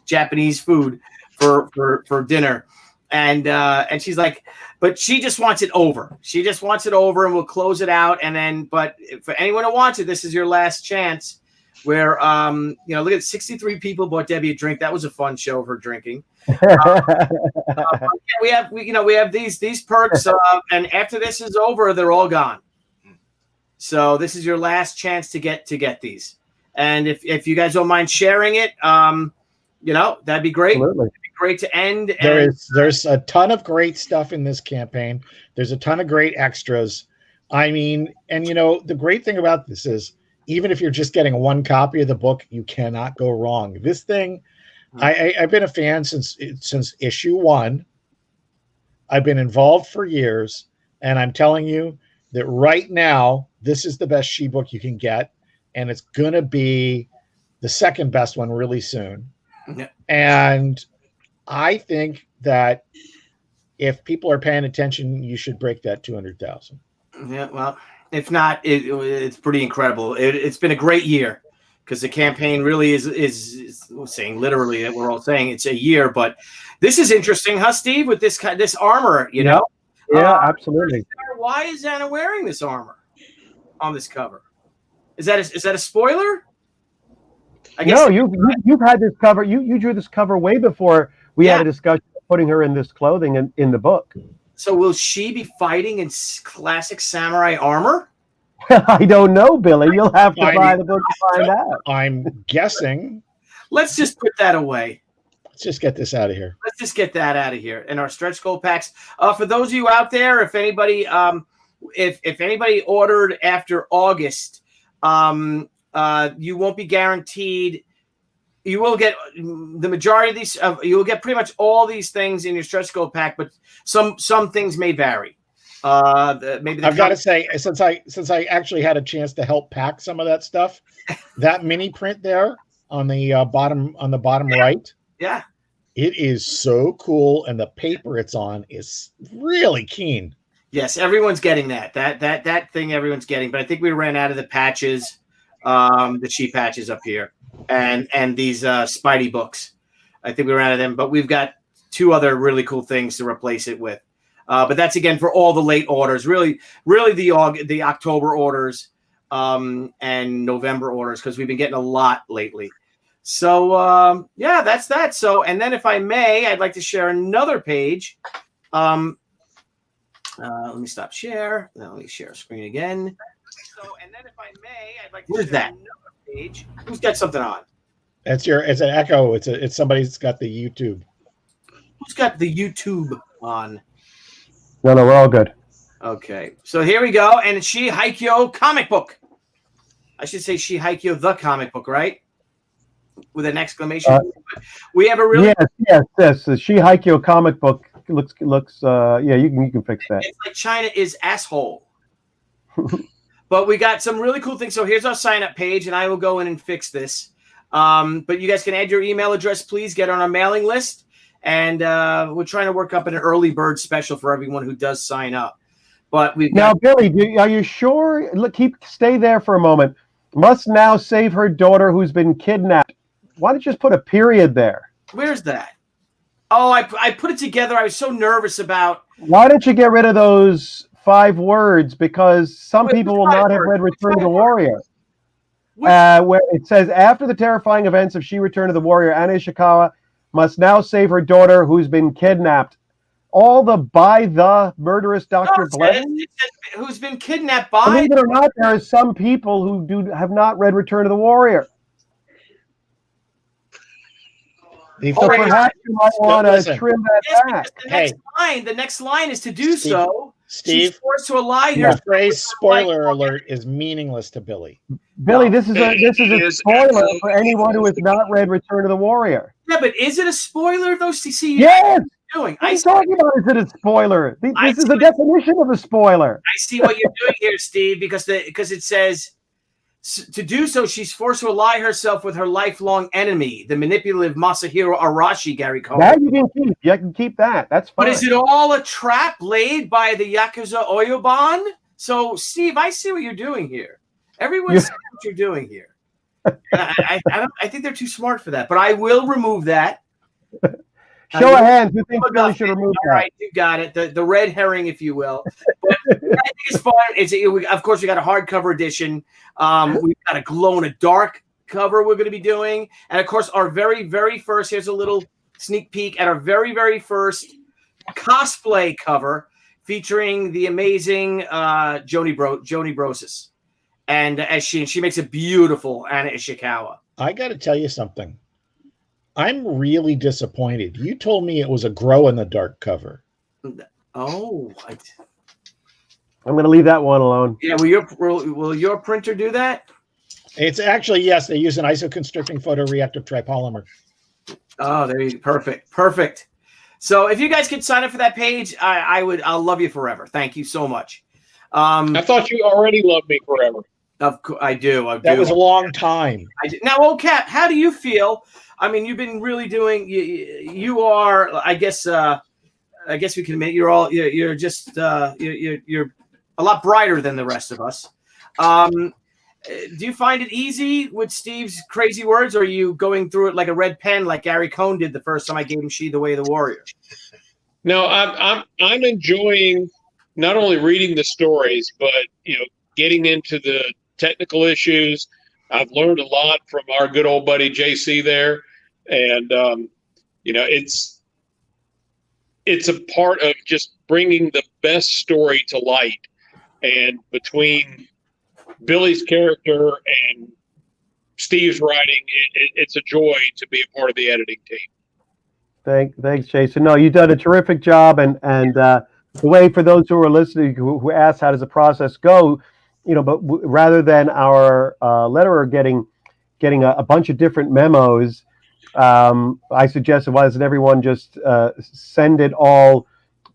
Japanese food for dinner, and she's like, but she just wants it over. She just wants it over, and we'll close it out. And then, but for anyone who wants it, this is your last chance. Where you know, look at 63 people bought Debbie a drink. That was a fun show of her drinking. We have these perks, and after this is over, they're all gone. So this is your last chance to get these. And if you guys don't mind sharing it, you know, that'd be great. Absolutely. It'd be great to end. There's a ton of great stuff in this campaign. There's a ton of great extras. I mean, and you know, the great thing about this is, even if you're just getting 1 copy of the book, you cannot go wrong. This thing, I've been a fan since issue 1. I've been involved for years, and I'm telling you that right now, this is the best She book you can get, and it's going to be the second best one really soon. Yeah. And I think that if people are paying attention, you should break that 200,000. Yeah, well, if not, it's pretty incredible. It's been a great year, because the campaign really is saying literally that we're all saying it's a year. But this is interesting, huh, Steve? With this armor, you know? Yeah, absolutely. Why is Anna wearing this armor on this cover? Is that a spoiler? I guess No, you've had this cover. You drew this cover way before we had a discussion of putting her in this clothing in the book. So will she be fighting in classic samurai armor? I don't know, Billy. You'll have to buy the book to find out. I'm guessing. Let's just put that away. Let's just get this out of here. Let's just get that out of here. In our stretch goal packs. For those of you out there, if anybody ordered after August, you won't be guaranteed you will get the majority of these. You will get pretty much all these things in your stretch goal pack, but some things may vary. Maybe I've got to say, since I actually had a chance to help pack some of that stuff, that mini print there on the bottom right, yeah, it is so cool, and the paper it's on is really keen. Yes, everyone's getting that thing. Everyone's getting, but I think we ran out of the patches, the cheap patches up here, and these Spidey books. I think we ran out of them, but we've got 2 other really cool things to replace it with. But that's again for all the late orders, really the October orders and November orders, because we've been getting a lot lately. So yeah, that's that. So, and then if I may, I'd like to share another page. Let me stop share. Let me share screen again. So, and then if I may, I'd like to share another page. Who's got something on? It's an echo. It's somebody's got the YouTube. Who's got the YouTube on? No, we're all good. Okay, so here we go, and it's Shihikyo comic book. I should say Shihikyo the comic book, right? With an exclamation. We have a really yes. The Shihikyo comic book looks. Yeah, you can fix that. It's like China is asshole. But we got some really cool things. So here's our sign up page, and I will go in and fix this. But you guys can add your email address, please. Get on our mailing list, and we're trying to work up an early bird special for everyone who does sign up. But we've now, Billy, are you sure? Look, stay there for a moment. Must now save her daughter who's been kidnapped. Why don't you just put a period there? Where's that? Oh, I put it together. I was so nervous about. Why don't you get rid of those 5 words? Because some people will not have read Return of the Warrior. Where it says, after the terrifying events of She Return of the Warrior, Anna Ishikawa must now save her daughter who's been kidnapped. All by the murderous Dr. Blevins? Who's been kidnapped by. Believe it or not, there are some people who have not read Return of the Warrior. So perhaps you might want to trim that back. The next line is to do Steve, so. Steve, she's forced to lie. The phrase "spoiler alert" is meaningless to Billy. Billy, this is a spoiler for anyone who has not read Return of the Warrior. Yeah, but is it a spoiler though? See, yes. Doing. What are you talking about? Is it a spoiler? This is the definition of a spoiler. I see what you're doing here, Steve, because it says to do so, she's forced to ally herself with her lifelong enemy, the manipulative Masahiro Arashi, Gary Cohn. That you can keep. You can keep that. That's fine. But is it all a trap laid by the Yakuza Oyoban? So, Steve, I see what you're doing here. Everyone sees what you're doing here. I think they're too smart for that, but I will remove that. Show of hands. Who thinks Billy should remove that? All right, you got it. The red herring, if you will. But I think it's fun. Of course, we got a hardcover edition. We've got a glow-in-the-dark cover we're going to be doing. And, of course, our very, very first, here's a little sneak peek at our very, very first cosplay cover featuring the amazing Joni Brosis. And as she makes a beautiful Anna Ishikawa. I got to tell you something. I'm really disappointed. You told me it was a glow-in-the-dark cover. Oh, I'm going to leave that one alone. Yeah, will your printer do that? It's actually, yes, they use an isoconstricting photoreactive tripolymer. Oh, there you go. Perfect. So if you guys could sign up for that page, I'll love you forever. Thank you so much. I thought you already loved me forever. Of course, I do. That was a long time. Now, old Cap, how do you feel? I mean, you've been really doing. You are. I guess we can admit you're just you're a lot brighter than the rest of us. Do you find it easy with Steve's crazy words, or are you going through it like a red pen, like Gary Cohn did the first time I gave him She the Way of the Warrior? No, I'm enjoying not only reading the stories, but getting into the technical issues. I've learned a lot from our good old buddy JC there, and it's a part of just bringing the best story to light. And between Billy's character and Steve's writing, it's a joy to be a part of the editing team. Thanks, Jason. No, you've done a terrific job, and the way for those who are listening who ask how does the process go, but rather than our letterer getting a bunch of different memos, I suggested, why doesn't everyone just send it all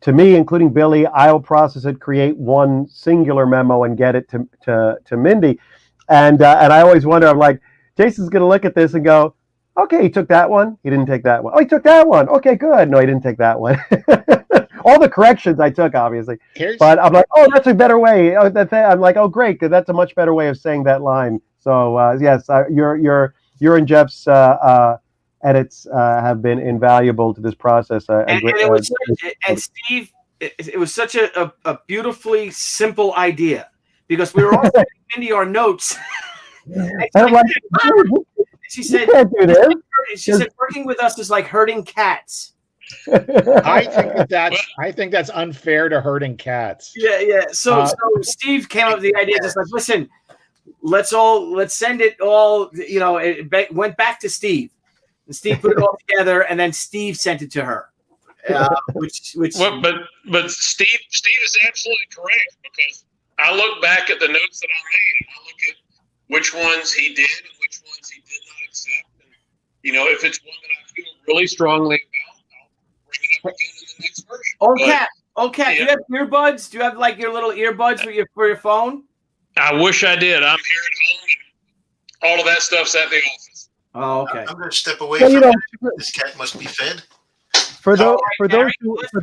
to me, including Billy? I'll process it, create one singular memo, and get it to Mindy. And I always wonder, I'm like, Jason's going to look at this and go, okay, he took that one. He didn't take that one. Oh, he took that one. Okay, good. No, he didn't take that one. All the corrections I took, obviously. But I'm like, oh, that's a better way. I'm like, oh, great, because that's a much better way of saying that line. So yes, your and Jeff's edits have been invaluable to this process. And Steve, it was such a beautifully simple idea, because we were all sending Mindy our notes. She said, you can't do this. She said, working with us is like herding cats. I think that's unfair to herding cats. Yeah. So Steve came up with the idea, just like, listen, let's send it all. It went back to Steve, and Steve put it all together, and then Steve sent it to her. But Steve is absolutely correct, because I look back at the notes that I made, and I look at which ones he did and which ones he did not accept. And, if it's one that I feel really strongly about, I'll bring it up again in the next version. Okay. Do you have earbuds? Do you have like your little earbuds for your phone? I wish I did. I'm here at home, and all of that stuff's at the office. Oh, okay. I'm going to step away from it. This cat must be fed. For those who wonder, for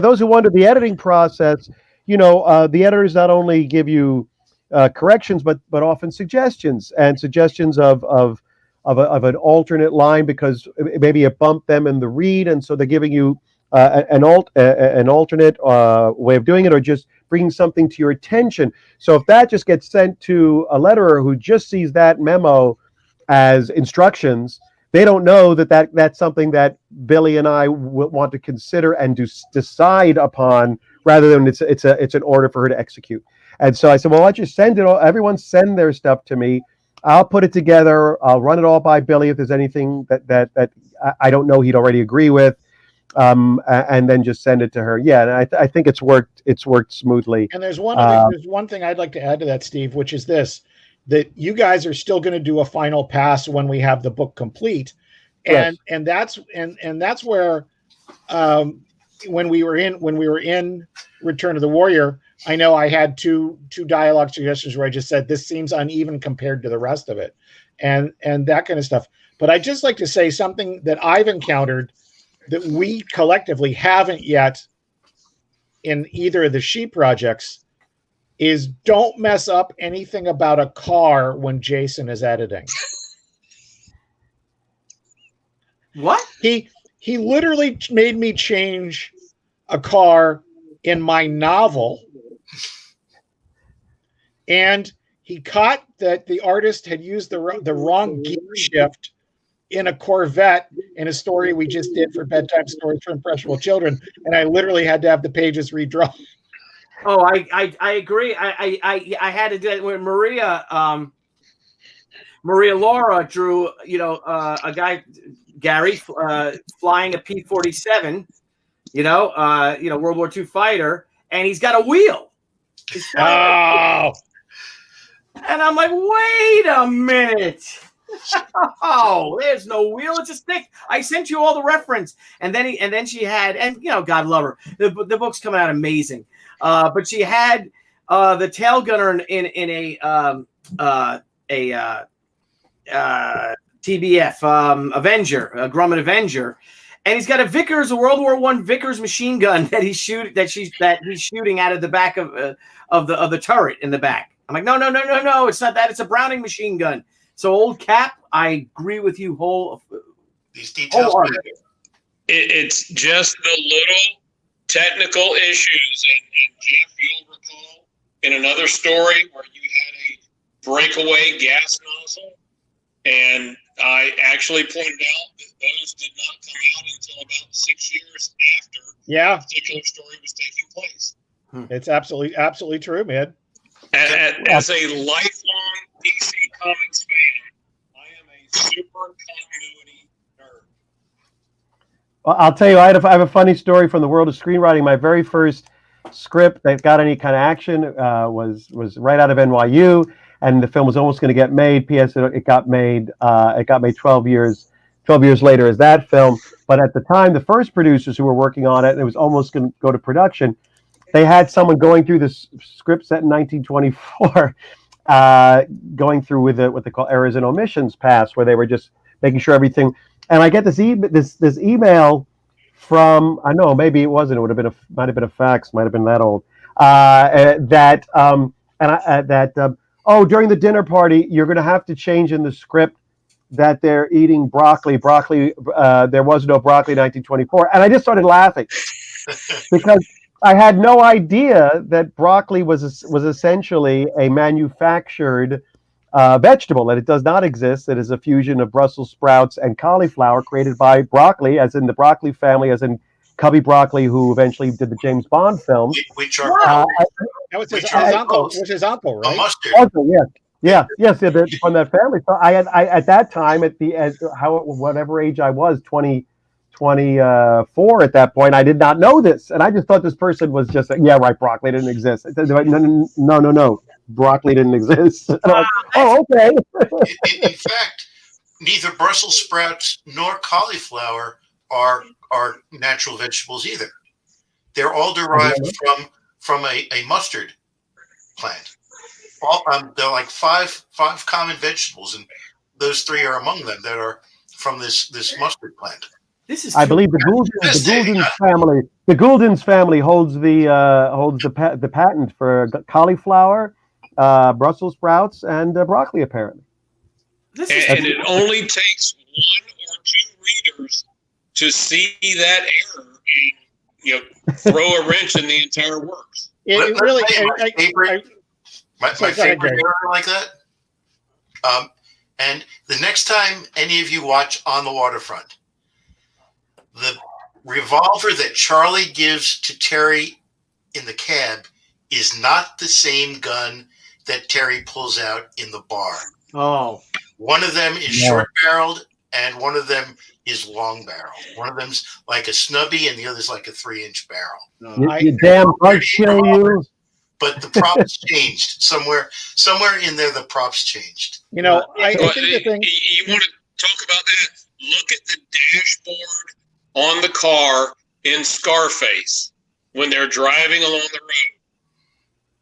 those who wonder the editing process, the editors not only give you corrections, but often suggestions of an alternate line, because maybe it bumped them in the read, and so they're giving you an alternate way of doing it, or just bringing something to your attention. So if that just gets sent to a letterer who just sees that memo as instructions, they don't know that that's something that Billy and I want to consider and decide upon, rather than it's an order for her to execute. And so I said, well, why don't you send it all? Everyone send their stuff to me. I'll put it together. I'll run it all by Billy if there's anything that I don't know he'd already agree with, and then just send it to her. Yeah, and I think it's worked smoothly. And there's one thing I'd like to add to that, Steve, which is this: that you guys are still going to do a final pass when we have the book complete, and that's where when we were in Return of the Warrior, I know I had two dialogue suggestions where I just said this seems uneven compared to the rest of it, and that kind of stuff. But I'd just like to say something that I've encountered that we collectively haven't yet in either of the She projects is don't mess up anything about a car when Jason is editing. What? He literally made me change a car in my novel, and he caught that the artist had used the wrong gear shift in a Corvette in a story we just did for Bedtime Stories for Impressionable Children, and I literally had to have the pages redrawn. Oh, I agree. I had to do that when Maria Laura drew, a guy, Gary, flying a P-47, World War II fighter, and he's got a wheel. Oh. And I'm like, wait a minute. Oh, there's no wheel. It's a stick. I sent you all the reference. And then she had, and God love her. The book's coming out amazing. But she had the tail gunner in a TBF Avenger, a Grumman Avenger, and he's got a Vickers, a World War I Vickers machine gun that he's shooting out of the back of the turret in the back. I'm like, no, it's not that. It's a Browning machine gun. So old Cap, I agree with you These details. It's just the little technical issues, and Jeff, you'll recall in another story where you had a breakaway gas nozzle, and I actually pointed out that those did not come out until about 6 years after the particular story was taking place. It's absolutely true, man. As a lifelong DC Comics fan, I am a super continuity nerd. Well, I'll tell you, I have a funny story from the world of screenwriting. My very first script that got any kind of action was right out of NYU, and the film was almost going to get made. P.S. It got made. It got made 12 years later as that film. But at the time, the first producers who were working on it, and it was almost going to go to production, they had someone going through the script set in 1924, going through with what they call errors and omissions pass, where they were just making sure everything. And I get this email from, I know maybe it wasn't. It might have been a fax. Might have been that old. During the dinner party, you're going to have to change in the script that they're eating broccoli. There was no broccoli in 1924, and I just started laughing because I had no idea that broccoli was essentially a manufactured vegetable, that it does not exist. It is a fusion of Brussels sprouts and cauliflower created by broccoli, as in the broccoli family, as in Cubby Broccoli, who eventually did the James Bond film. Which are that was his uncle. It was his uncle, right? mustard. Also, yes, from that family. So I at that time, whatever age I was, 24 at that point, I did not know this, and I just thought this person was just broccoli didn't exist. I said, no, broccoli didn't exist. And I'm like, oh, okay. In fact, neither Brussels sprouts nor cauliflower are natural vegetables either. They're all derived from a mustard plant. They're like five common vegetables, and those three are among them that are from this mustard plant. I believe the Gouldens family holds the patent for cauliflower, Brussels sprouts, and broccoli, apparently. And it only takes one or two readers to see that error and throw a wrench in the entire works. My favorite error like that. And the next time any of you watch On the Waterfront, the revolver that Charlie gives to Terry in the cab is not the same gun that Terry pulls out in the bar. Oh. One of them is short-barreled, and one of them is long-barreled. One of them's like a snubby, and the other's like a 3-inch barrel. You damn bug kill you. But the props changed. Somewhere in there, the props changed. I think the thing... You want to talk about that? Look at the dashboard on the car in Scarface when they're driving along the road.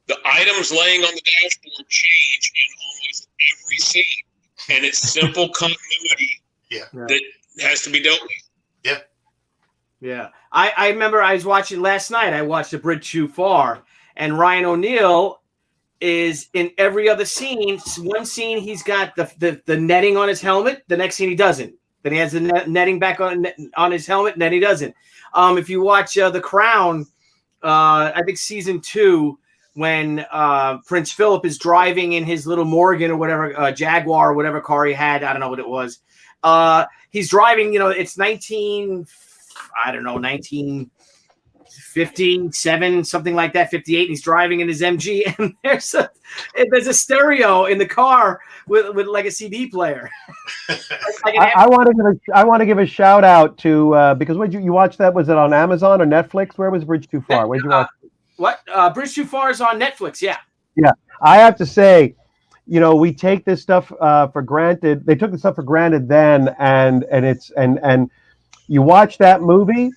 The items laying on the dashboard change in almost every scene, and it's simple continuity that has to be dealt with. Yeah. I remember I was watching last night. I watched A Bridge Too Far, and Ryan O'Neal is in every other scene. One scene he's got the netting on his helmet. The next scene he doesn't. Then he has the netting back on his helmet, and then he doesn't. If you watch The Crown, I think season 2, when Prince Philip is driving in his little Morgan or whatever, Jaguar or whatever car he had, I don't know what it was. He's driving, it's 1957, something like that, 58. And he's driving in his MG, and there's a stereo in the car with like a CD player. I want to give a shout out to because when you watch that, was it on Amazon or Netflix? Where was Bridge Too Far? Where'd you watch it? What? Bridge Too Far is on Netflix. Yeah. I have to say, we take this stuff for granted. They took this stuff for granted then, and you watch that movie,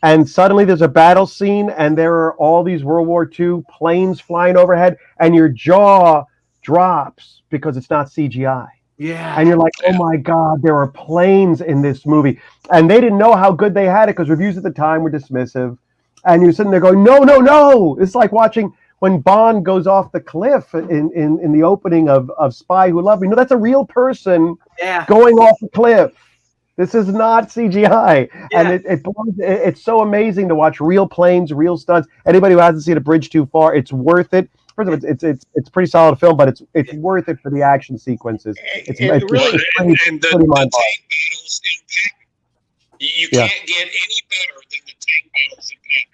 and suddenly there's a battle scene, and there are all these World War II planes flying overhead, and your jaw drops because it's not CGI. Yeah. And you're like, oh my God, there are planes in this movie. And they didn't know how good they had it because reviews at the time were dismissive. And you're sitting there going, no. It's like watching when Bond goes off the cliff in the opening of Spy Who Loved Me. No, that's a real person going off the cliff. This is not CGI. Yeah. And it's so amazing to watch real planes, real stunts. Anybody who hasn't seen A Bridge Too Far, it's worth it. First of all, it's a pretty solid film, but it's worth it for the action sequences. It's really the tank battles in Pac. You can't get any better than the tank battles in Pac.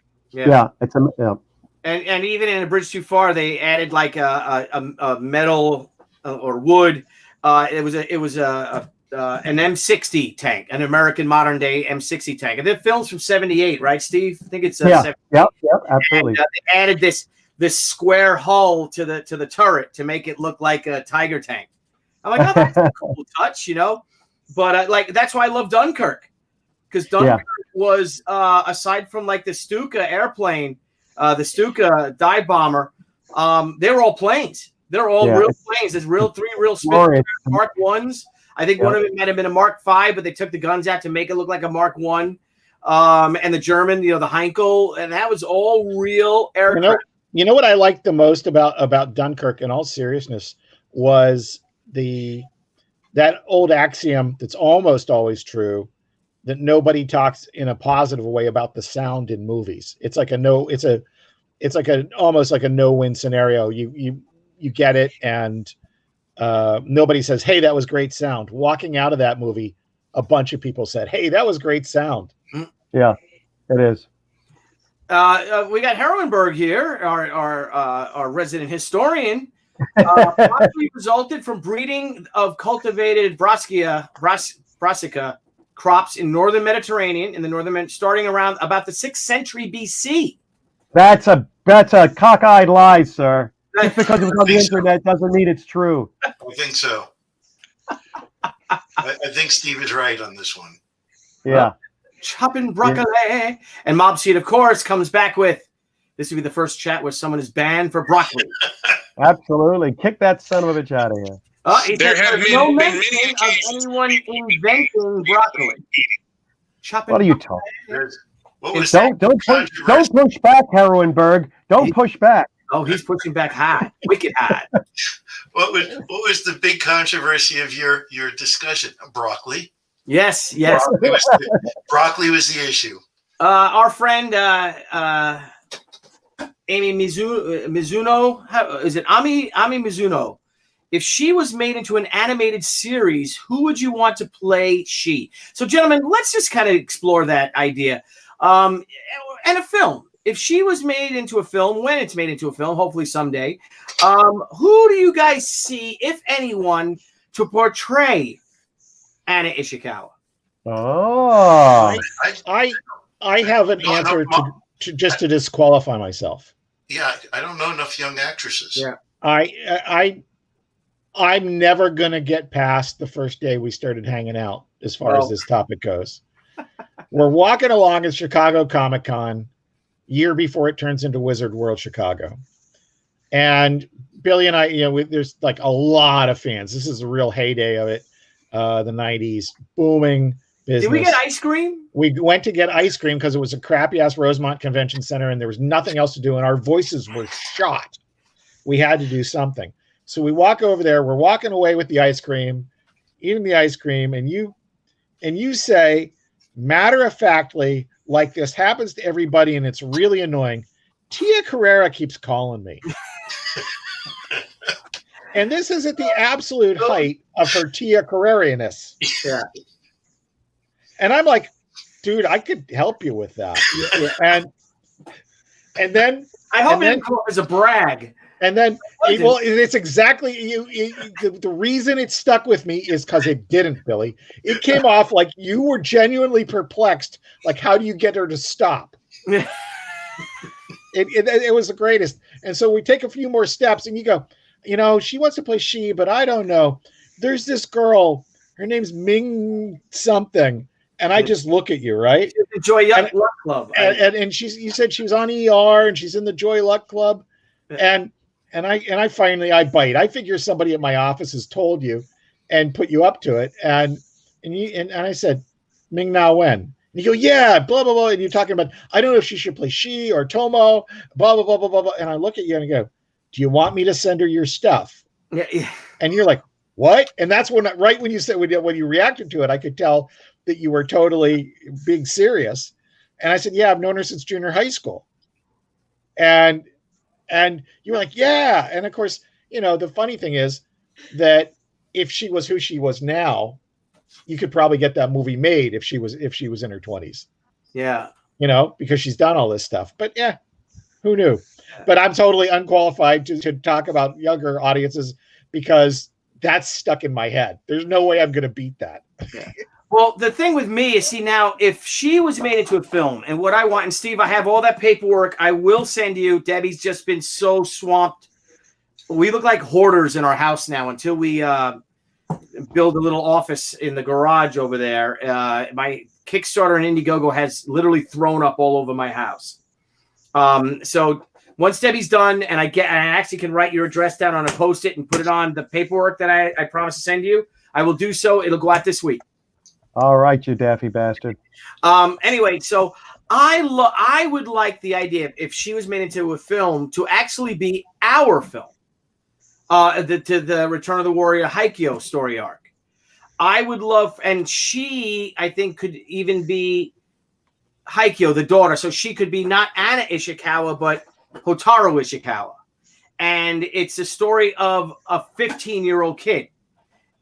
And even in A Bridge Too Far, they added like a metal or wood. It was an M60 tank, an American modern day M60 tank. And the film's from '78, right, Steve? I think it's absolutely. And, they added this this square hull to the turret to make it look like a Tiger tank. I'm like, oh, that's a cool touch, you know. But like that's why I love Dunkirk, because Dunkirk was aside from like the Stuka airplane, the Stuka dive bomber, they were all planes. They're all real planes. There's three real Spitfire Mark Ones. I think one of them might have been a Mark V, but they took the guns out to make it look like a Mark I. And the German, the Heinkel, and that was all real aircraft. You know what I liked the most about Dunkirk, in all seriousness, was that old axiom that's almost always true, that nobody talks in a positive way about the sound in movies. It's like almost like a no-win scenario. You get it, and nobody says, "Hey, that was great sound." Walking out of that movie, a bunch of people said, "Hey, that was great sound." Yeah, it is. We got Herwenberg here, our resident historian. Probably resulted from breeding of cultivated brassica crops in northern Mediterranean, starting around about the 6th century BC. That's a cockeyed lie, sir. Just because it was on the internet doesn't mean it's true. I think so. I think Steve is right on this one. Yeah. Chopping broccoli. Yeah. And Mob Seed, of course, comes back with, this would be the first chat where someone is banned for broccoli. Absolutely. Kick that son of a bitch out of here. There have been many occasions of anyone inventing broccoli. Chopping what are you talking? Don't push back, Herwenberg. Don't push back. Oh, he's pushing back high, wicked high. What was the big controversy of your discussion? Broccoli. Yes. Broccoli was the issue. Our friend Amy Mizuno, is it Ami Mizuno? If she was made into an animated series, who would you want to play she? So, gentlemen, let's just kind of explore that idea. And a film. If she was made into a film, when it's made into a film, hopefully someday, who do you guys see, if anyone, to portray Anna Ishikawa? Oh, I have an answer to disqualify myself. Yeah, I don't know enough young actresses. Yeah, I'm never gonna get past the first day we started hanging out as far as this topic goes. We're walking along at Chicago Comic-Con, year before it turns into Wizard World Chicago, and Billy and I, there's like a lot of fans. This is a real heyday of it. The 90s, booming business. Did we get ice cream? We went to get ice cream because it was a crappy ass Rosemont Convention Center and there was nothing else to do, and our voices were shot. We had to do something. So we walk over there, we're walking away with the ice cream, eating the ice cream, and you say, matter-of-factly, like this happens to everybody and it's really annoying, Tia Carrera keeps calling me. And this is at the absolute height of her Tia Carrera-ness. Yeah. And I'm like, dude, I could help you with that. And then I hope it didn't come up as a brag. And then, well, it's exactly the reason it stuck with me is because it didn't, Billy. It came off like you were genuinely perplexed. Like, how do you get her to stop? It was the greatest. And so we take a few more steps, and you go, she wants to play she, but I don't know. There's this girl. Her name's Ming something. And I just look at you, right? The Joy Luck Club. And you said she was on ER, and she's in the Joy Luck Club. And I finally bite. I figure somebody at my office has told you and put you up to it. And I said, Ming Na Wen. And you go, yeah, blah, blah, blah. And you're talking about, I don't know if she should play she or Tomo, blah, blah, blah, blah, blah, blah. And I look at you and I go, do you want me to send her your stuff? Yeah. And you're like, what? And that's when you said, when you reacted to it, I could tell that you were totally being serious. And I said, yeah, I've known her since junior high school. And you were like, yeah. And of course, the funny thing is that if she was who she was now, you could probably get that movie made if she was in her 20s. Yeah. Because she's done all this stuff. But yeah, who knew? But I'm totally unqualified to talk about younger audiences because that's stuck in my head. There's no way I'm going to beat that. Yeah. Well, the thing with me is, see, now if she was made into a film, and what I want, and Steve, I have all that paperwork. I will send you. Debbie's just been so swamped. We look like hoarders in our house now until we build a little office in the garage over there. My Kickstarter and Indiegogo has literally thrown up all over my house. So once Debbie's done, and I actually can write your address down on a Post-it and put it on the paperwork that I promise to send you, I will do so. It'll go out this week. All right, you daffy bastard. Anyway, so I would like the idea, if she was made into a film, to actually be our film. To the Return of the Warrior Haikyo story arc. I would love, and she, I think, could even be Haikyo, the daughter. So she could be not Anna Ishikawa, but Hotaru Ishikawa. And it's a story of a 15-year-old kid.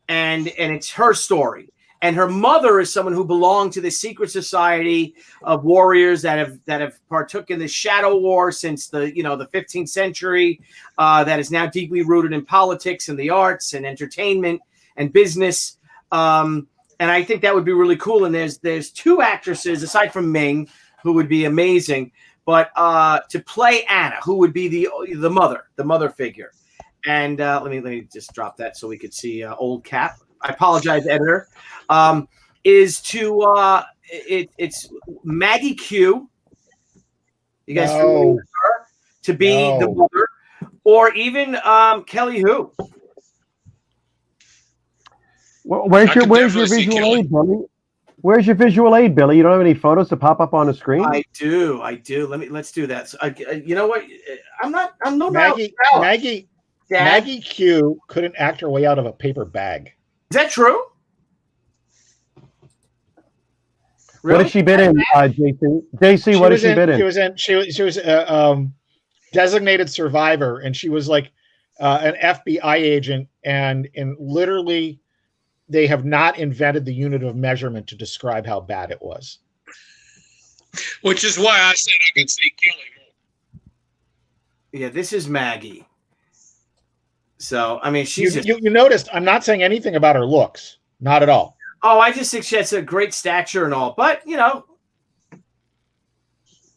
And it's her story. And her mother is someone who belonged to the secret society of warriors that have partook in the shadow war since the 15th century, that is now deeply rooted in politics and the arts and entertainment and business. And I think that would be really cool. And there's two actresses aside from Ming who would be amazing, but to play Anna, who would be the mother figure. And let me just drop that so we could see old Cap. I apologize, editor. Is to it's Maggie Q. You guys familiar with her? To be the mother, or even Kelly Hu. Where's your visual aid, Billy? Where's your visual aid, Billy? You don't have any photos to pop up on the screen? I do. Let's do that. So, you know what? I'm no Maggie Q couldn't act her way out of a paper bag. Is that true? Really? What has she been in, JC? JC, what has she been in? She was designated survivor, and she was like an FBI agent, and literally they have not invented the unit of measurement to describe how bad it was. Which is why I said I could see Kelly. Yeah, this is Maggie. So, I mean, she's you noticed I'm not saying anything about her looks. Not at all. Oh, I just think she has a great stature and all. But, I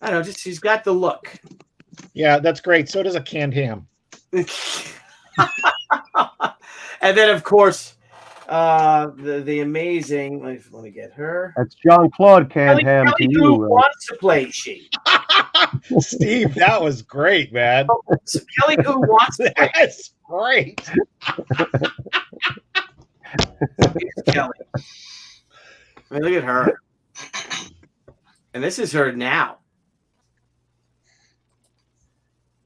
don't know, just she's got the look. Yeah, that's great. So does a canned ham. And then, of course, the amazing, let me get her. That's Jean-Claude canned ham to you. Who wants to play she? Steve, that was great, man. So Kelly Who wants to play. That's great. Kelly. I mean, look at her. And this is her now.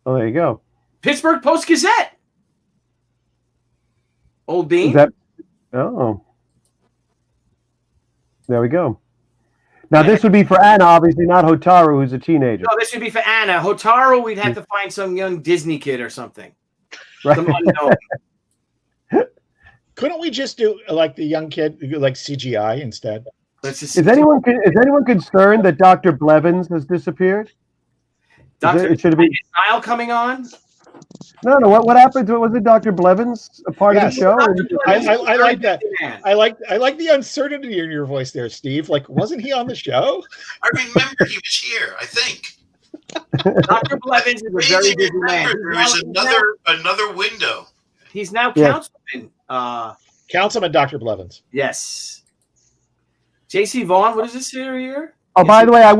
Oh, there you go. Pittsburgh Post-Gazette. Old Bean. Oh. There we go. Now, this would be for Anna, obviously, not Hotaru, who's a teenager. No, this would be for Anna. Hotaru, we'd have to find some young Disney kid or something. Right. Some unknown. Couldn't we just do like the young kid, like CGI instead? Is anyone concerned that Dr. Blevins has disappeared? It should be Nile coming on. No. What happened to it? Was it Dr. Blevins a part of the show? I like that. I like the uncertainty in your voice there, Steve. Like, wasn't he on the show? I remember he was here. I think. Dr. Blevins is a very busy man. There is another window. He's now councilman. Councilman Dr. Blevins. Yes. J.C. Vaughn. What is this here? Oh, by the way, I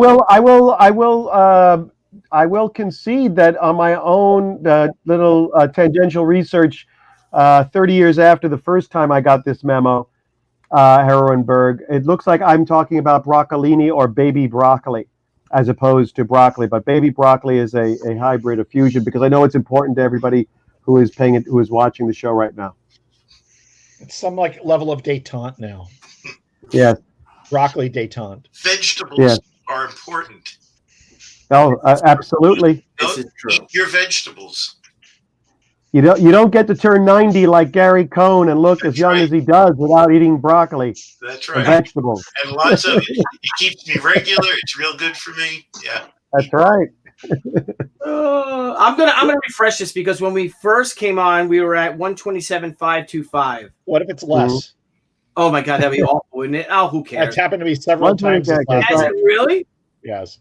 will concede that on my own little tangential research, 30 years after the first time I got this memo, Heroinberg, it looks like I'm talking about broccolini or baby broccoli as opposed to broccoli. But baby broccoli is a hybrid, a fusion, because I know it's important to everybody who is watching the show right now. It's some like level of détente now. Yeah. Broccoli détente. Vegetables are important. Oh, absolutely. This is true. Eat your vegetables. You don't get to turn 90 like Gary Cohn and look as young as he does without eating broccoli. That's right. And vegetables. And lots of it. It keeps me regular. It's real good for me. Yeah. That's right. I'm gonna refresh this because when we first came on, we were at 127,525. What if it's less? Oh my God, that'd be awful, wouldn't it? Oh, who It's cares? happened to me several times. Yeah, this Has last it year. really? Yes.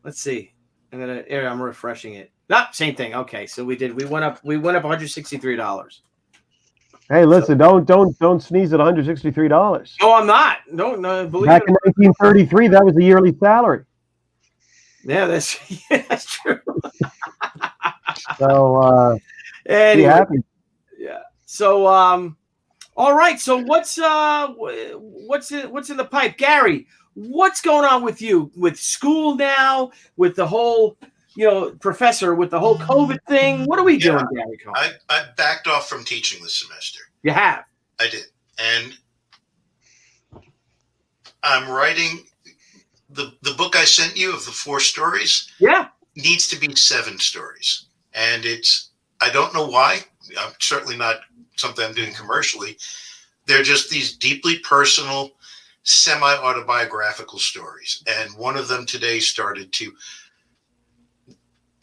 Let's see. I'm refreshing it. Not same thing. Okay, so we went up $163. Hey, listen, don't sneeze at $163. No, I'm not. No, believe Back it. in 1933, that was the yearly salary. Yeah, that's true. So be Anyway, happy. yeah. So all right. So what's in the pipe, Gary? What's going on with you with school now? With the whole, professor, with the whole COVID thing? What are we doing, Gary Cohn? I backed off from teaching this semester. You have. I did. And I'm writing the book I sent you of the 4 stories. Yeah. Needs to be 7 stories. And I don't know why. I'm certainly not something I'm doing commercially. They're just these deeply personal, semi-autobiographical stories. And one of them today started to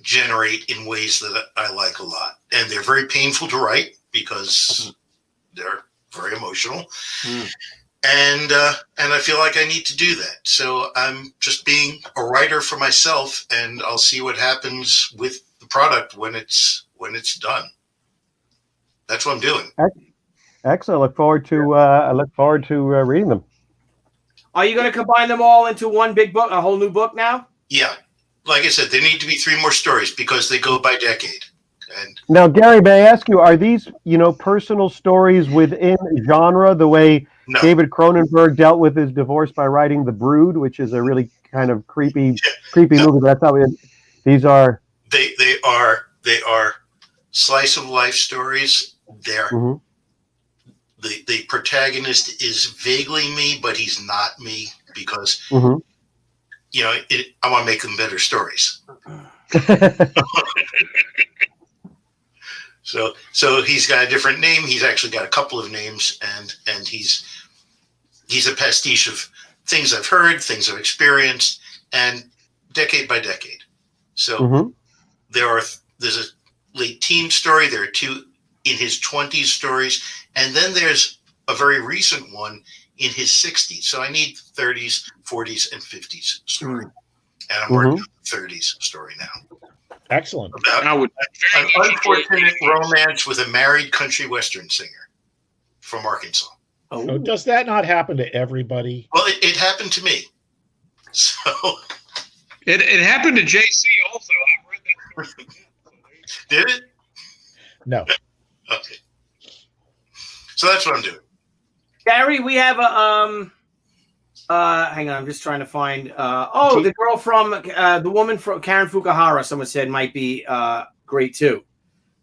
generate in ways that I like a lot. And they're very painful to write because they're very emotional. And I feel like I need to do that. So I'm just being a writer for myself, and I'll see what happens with the product when it's done. That's what I'm doing. Excellent. I look forward to reading them. Are you going to combine them all into one big book, a whole new book now? Yeah. Like I said, there need to be 3 more stories because they go by decade. And Now, Gary, may I ask you, are these, personal stories within genre, the way no, David Cronenberg dealt with his divorce by writing The Brood, which is a really kind of creepy movie? That's how these are. They are slice of life stories. They're the protagonist is vaguely me, but he's not me because I want to make them better stories. So he's got a different name. He's actually got a couple of names, and he's a pastiche of things I've heard, things I've experienced, and decade by decade. So there's a late teen story. There are 2 in his 20s stories, and then there's a very recent one in his 60s. So I need 30s, 40s, and 50s story, and I'm working on the 30s story now. Excellent. About an unfortunate romance with a married country western singer from Arkansas. Oh, does that not happen to everybody? Well, it happened to me. So it happened to JC also. I've read that story. Did it? No. Okay. So that's what I'm doing. Gary, we have a hang on, I'm just trying to find the girl from the woman from Karen Fukuhara, someone said might be great too.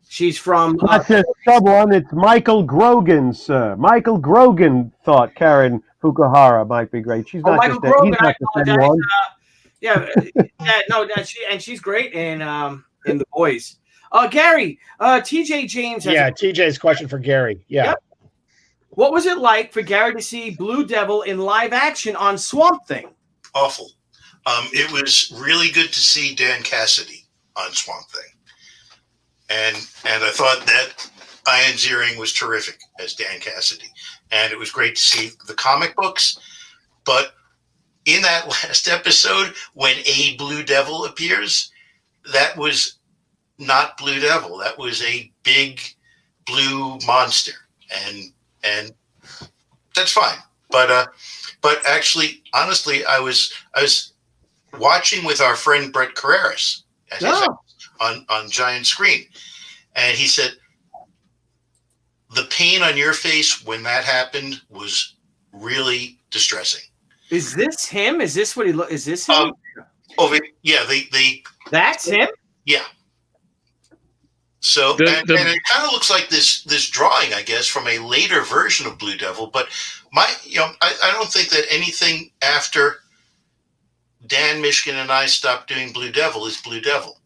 She's from Not just someone, it's Michael Grogan, sir. Michael Grogan thought Karen Fukuhara might be great. She's not Michael just Grogan, he's not I just apologize. anyone. She's great in The Boys. Gary, TJ James has TJ's question for Gary. Yeah. Yep. What was it like for Gary to see Blue Devil in live action on Swamp Thing? Awful. It was really good to see Dan Cassidy on Swamp Thing. And I thought that Ian Ziering was terrific as Dan Cassidy. And it was great to see the comic books. But in that last episode, when a Blue Devil appears, that was not Blue Devil. That was a big blue monster. And that's fine. But actually, honestly, I was watching with our friend Brett Carreras at his house on giant screen, and he said the pain on your face when that happened was really distressing. Is this him? Is this what he look? Is this him? Yeah, that's him. Yeah. So and it kind of looks like this drawing, I guess, from a later version of Blue Devil. But I don't think that anything after Dan Mishkin and I stopped doing Blue Devil is Blue Devil.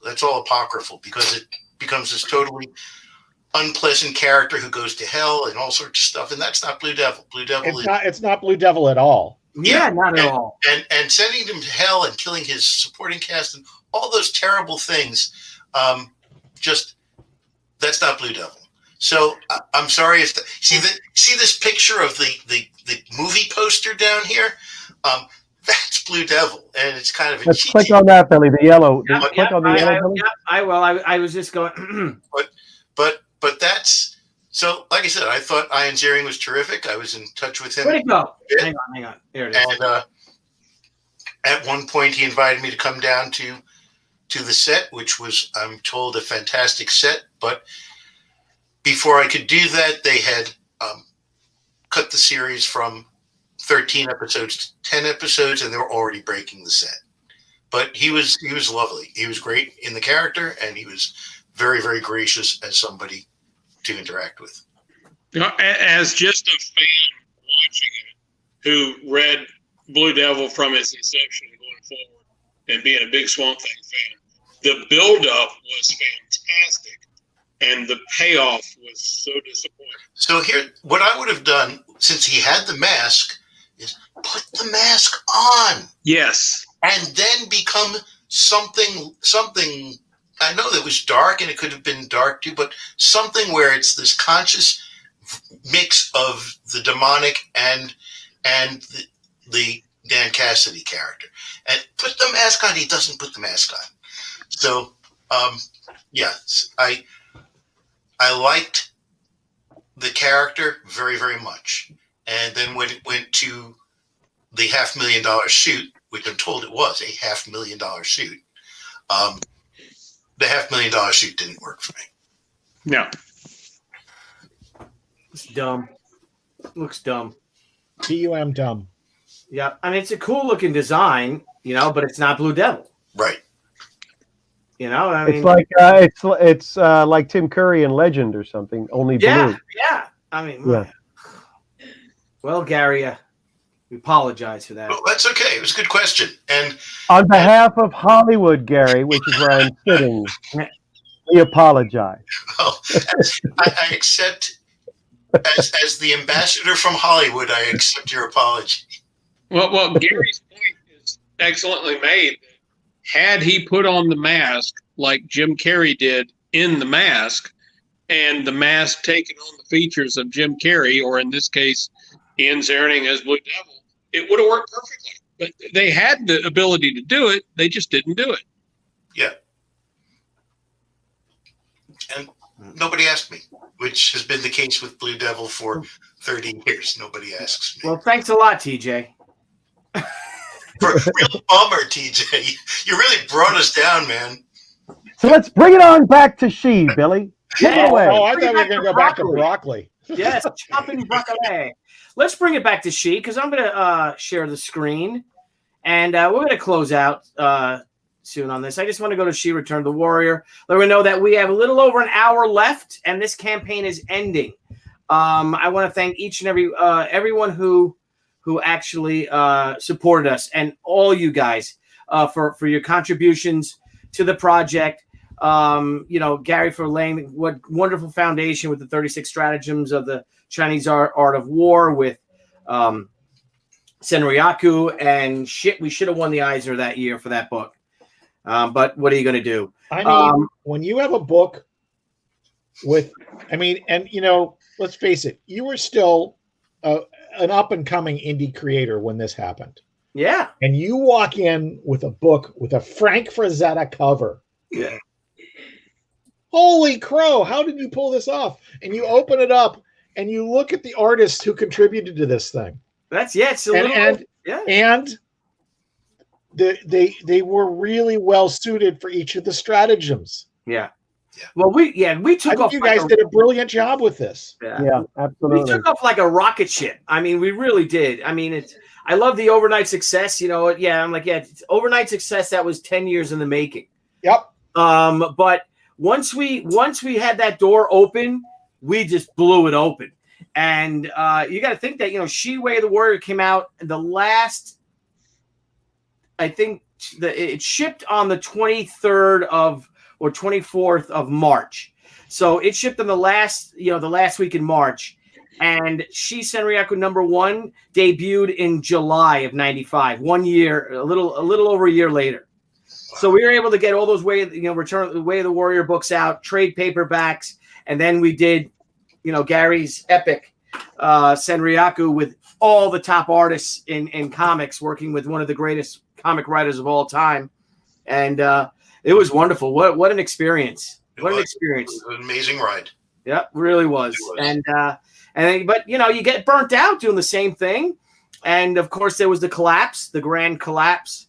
That's all apocryphal because it becomes this totally unpleasant character who goes to hell and all sorts of stuff, and that's not Blue Devil. Blue Devil it's not Blue Devil at all. Yeah, not at all. And sending him to hell and killing his supporting cast and all those terrible things. Just that's not Blue Devil. So I'm sorry if see this picture of the movie poster down here. That's Blue Devil, and it's kind of a Let's click on that, Billy. The yellow. Click on the yellow, Billy. I will. I was just going. but that's so. Like I said, I thought Ian Ziering was terrific. I was in touch with him. Where'd it go? Hang on. There it is. And at one point, he invited me to come down to the set, which was, I'm told, a fantastic set. But before I could do that, they had cut the series from 13 episodes to 10 episodes, and they were already breaking the set. But he was lovely. He was great in the character, and he was very, very gracious as somebody to interact with. As just a fan watching it, who read Blue Devil from its inception going forward, and being a big Swamp Thing fan, the build-up was fantastic, and the payoff was so disappointing. So here, what I would have done, since he had the mask, is put the mask on. Yes. And then become something. I know that was dark, and it could have been dark too, but something where it's this conscious mix of the demonic and the Dan Cassidy character. And put the mask on. He doesn't put the mask on. So, yes, I liked the character very, very much. And then when it went to the $500,000 shoot, which I'm told it was a $500,000 shoot, the $500,000 shoot didn't work for me. No. It's dumb. Looks dumb. TUM dumb. Yeah, I mean, it's a cool looking design, but it's not Blue Devil. Right. I mean, it's like Tim Curry in Legend or something, only blue. Yeah. I mean, yeah. Well, Gary, we apologize for that. Well, that's okay. It was a good question. And on behalf of Hollywood, Gary, which is where I'm sitting, we apologize. Well, I accept, as the ambassador from Hollywood, I accept your apology. Well, Gary's point is excellently made. Had he put on the mask like Jim Carrey did in The Mask, and the mask taken on the features of Jim Carrey, or in this case, Ian Ziering as Blue Devil, it would have worked perfectly. But they had the ability to do it. They just didn't do it. Yeah. And nobody asked me, which has been the case with Blue Devil for 30 years. Nobody asks me. Well, thanks a lot, TJ. Real bummer, TJ. You really brought us down, man. So let's bring it on back to She, Billy. Take it away. Oh, I thought we were going to go back to broccoli. Yes, chopping broccoli. Let's bring it back to She, because I'm going to share the screen, and we're going to close out soon on this. I just want to go to She, Return of the Warrior. Let me know that we have a little over an hour left, and this campaign is ending. I want to thank each and everyone who actually supported us, and all you guys for your contributions to the project. Gary, for laying what wonderful foundation with the 36 stratagems of the Chinese art of war with Senryaku, and shit, we should have won the Eisner that year for that book. But what are you going to do? I mean, when you have a book with, let's face it, you were still an up and coming indie creator when this happened. Yeah. And you walk in with a book with a Frank Frazetta cover. Yeah. Holy crow, how did you pull this off? And you open it up and you look at the artists who contributed to this thing. It's a little, and they were really well suited for each of the stratagems. Yeah. Well, we took off. You guys did a brilliant job with this. Yeah, absolutely. We took off like a rocket ship. I mean, we really did. I mean, I love the overnight success. I'm like, it's overnight success that was 10 years in the making. Yep. But once we had that door open, we just blew it open. And you got to think that She, Way of the Warrior came out the last. I think it shipped on the 23rd or 24th of March. So it shipped on the last week in March. And She, Senryaku #1 debuted in July of '95, 1 year, a little over a year later. So we were able to get all those Return of the Way of the Warrior books out, trade paperbacks, and then we did Gary's epic Senryaku with all the top artists in comics, working with one of the greatest comic writers of all time, and it was wonderful. What an experience! What an experience! It was an amazing ride. Yeah, really was. But you get burnt out doing the same thing, and of course there was the grand collapse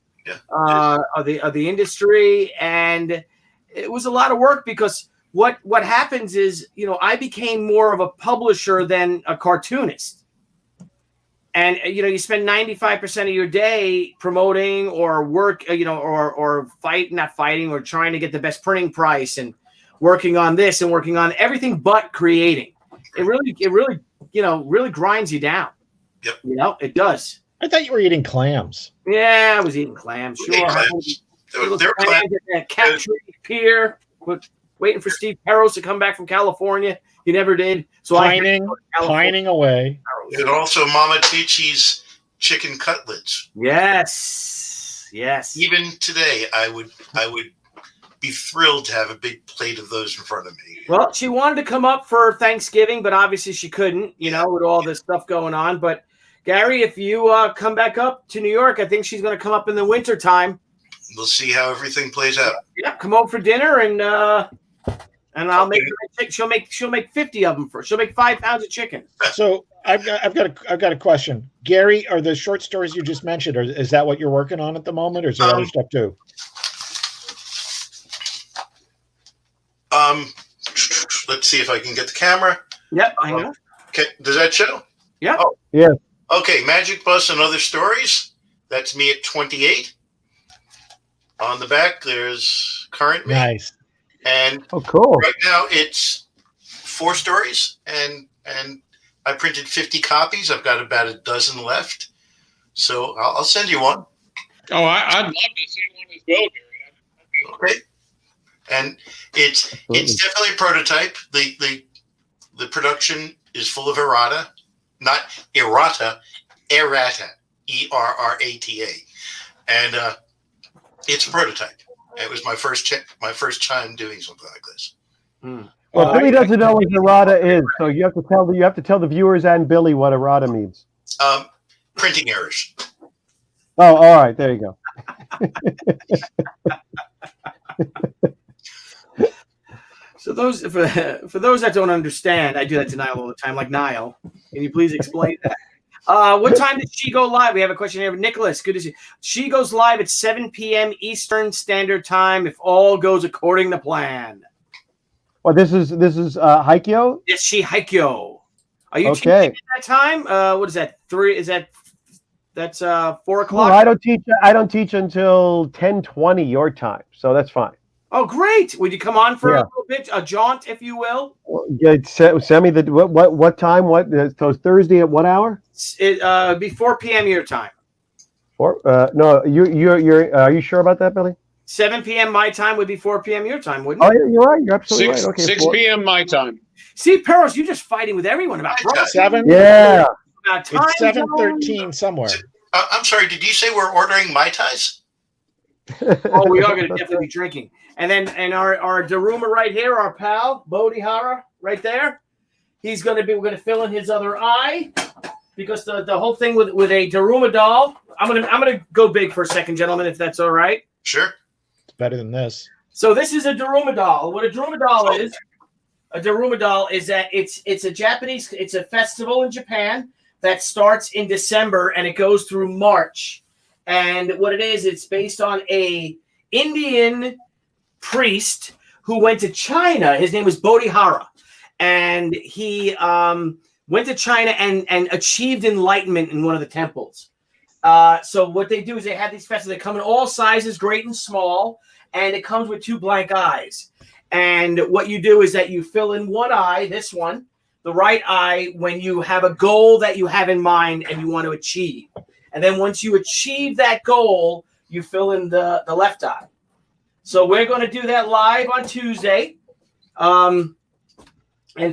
of the industry, and it was a lot of work because what happens is I became more of a publisher than a cartoonist. And you spend 95% of your day promoting or work, or not fighting, or trying to get the best printing price and working on this and working on everything but creating. It really grinds you down. Yep. It does. I thought you were eating clams. Yeah, I was eating clams. Sure. Clams. They're clams at that Cat Tree Pier, waiting for Steve Perros to come back from California. He never did. So pining away. And also Mama Tici's chicken cutlets. Yes. Even today, I would be thrilled to have a big plate of those in front of me. Well, she wanted to come up for Thanksgiving, but obviously she couldn't, with all this stuff going on. But Gary, if you come back up to New York, I think she's going to come up in the winter time. We'll see how everything plays out. Yeah, come over for dinner and I'll make her. She'll make 50 of them she'll make 5 pounds of chicken. So I've got a question, Gary. Are the short stories you just mentioned, is that what you're working on at the moment, or is there other stuff too? Let's see if I can get the camera. Yep, I know. Okay, does that show? Yeah. Oh. Yeah. Okay, Magic Bus and Other Stories. That's me at 28. On the back, there's current me. Nice. And cool. Right now, it's 4 stories, and I printed 50 copies. I've got about a dozen left, so I'll send you one. Oh, I'd love to see one as well, Gary. Okay. And it's definitely a prototype. The production is full of errata, not errata, errata, ERRATA, and it's a prototype. It was my first time doing something like this. Well, Billy doesn't know what errata is, so you have to tell the viewers and Billy what errata means. Printing errors. Oh, all right, there you go. So for those that don't understand, I do that to Niall all the time, like Niall. Can you please explain that? What time did she go live? We have a question here. Nicholas, good to see you. She goes live at 7 p.m. Eastern Standard Time if all goes according to plan. Well, this is Haikyo? Yes, she Haikyo. Are you teaching at that time? What is that? 3? That's 4 o'clock? No, I don't teach until 10:20 your time, so that's fine. Oh, great! Would you come on for a little bit, a jaunt, if you will? Send me the what time? So Thursday at what hour? It be 4 p.m. your time. No, you're. Are you sure about that, Billy? 7 p.m. my time would be 4 p.m. your time, wouldn't it? Oh, you're right. You're absolutely right. Okay, 6 p.m. my time. See, Perros, you're just fighting with everyone about 7. Yeah. About time. It's 7:13 somewhere. I'm sorry. Did you say we're ordering Mai Tais? Oh, we are going to definitely be drinking. And our Daruma right here, our pal Bodhihara right there. We're going to fill in his other eye because the whole thing with a Daruma doll. I'm gonna go big for a second, gentlemen, if that's all right. Sure. It's better than this. So this is a Daruma doll. What a Daruma doll is that it's a Japanese. It's a festival in Japan that starts in December and it goes through March. And what it is, it's based on a Indian priest who went to China. His name was Bodhihara. And he went to China and achieved enlightenment in one of the temples. So what they do is they have these festivals. They come in all sizes, great and small, and it comes with 2 blank eyes. And what you do is that you fill in one eye, this one, the right eye, when you have a goal that you have in mind and you want to achieve. And then once you achieve that goal, you fill in the left eye. So we're going to do that live on Tuesday and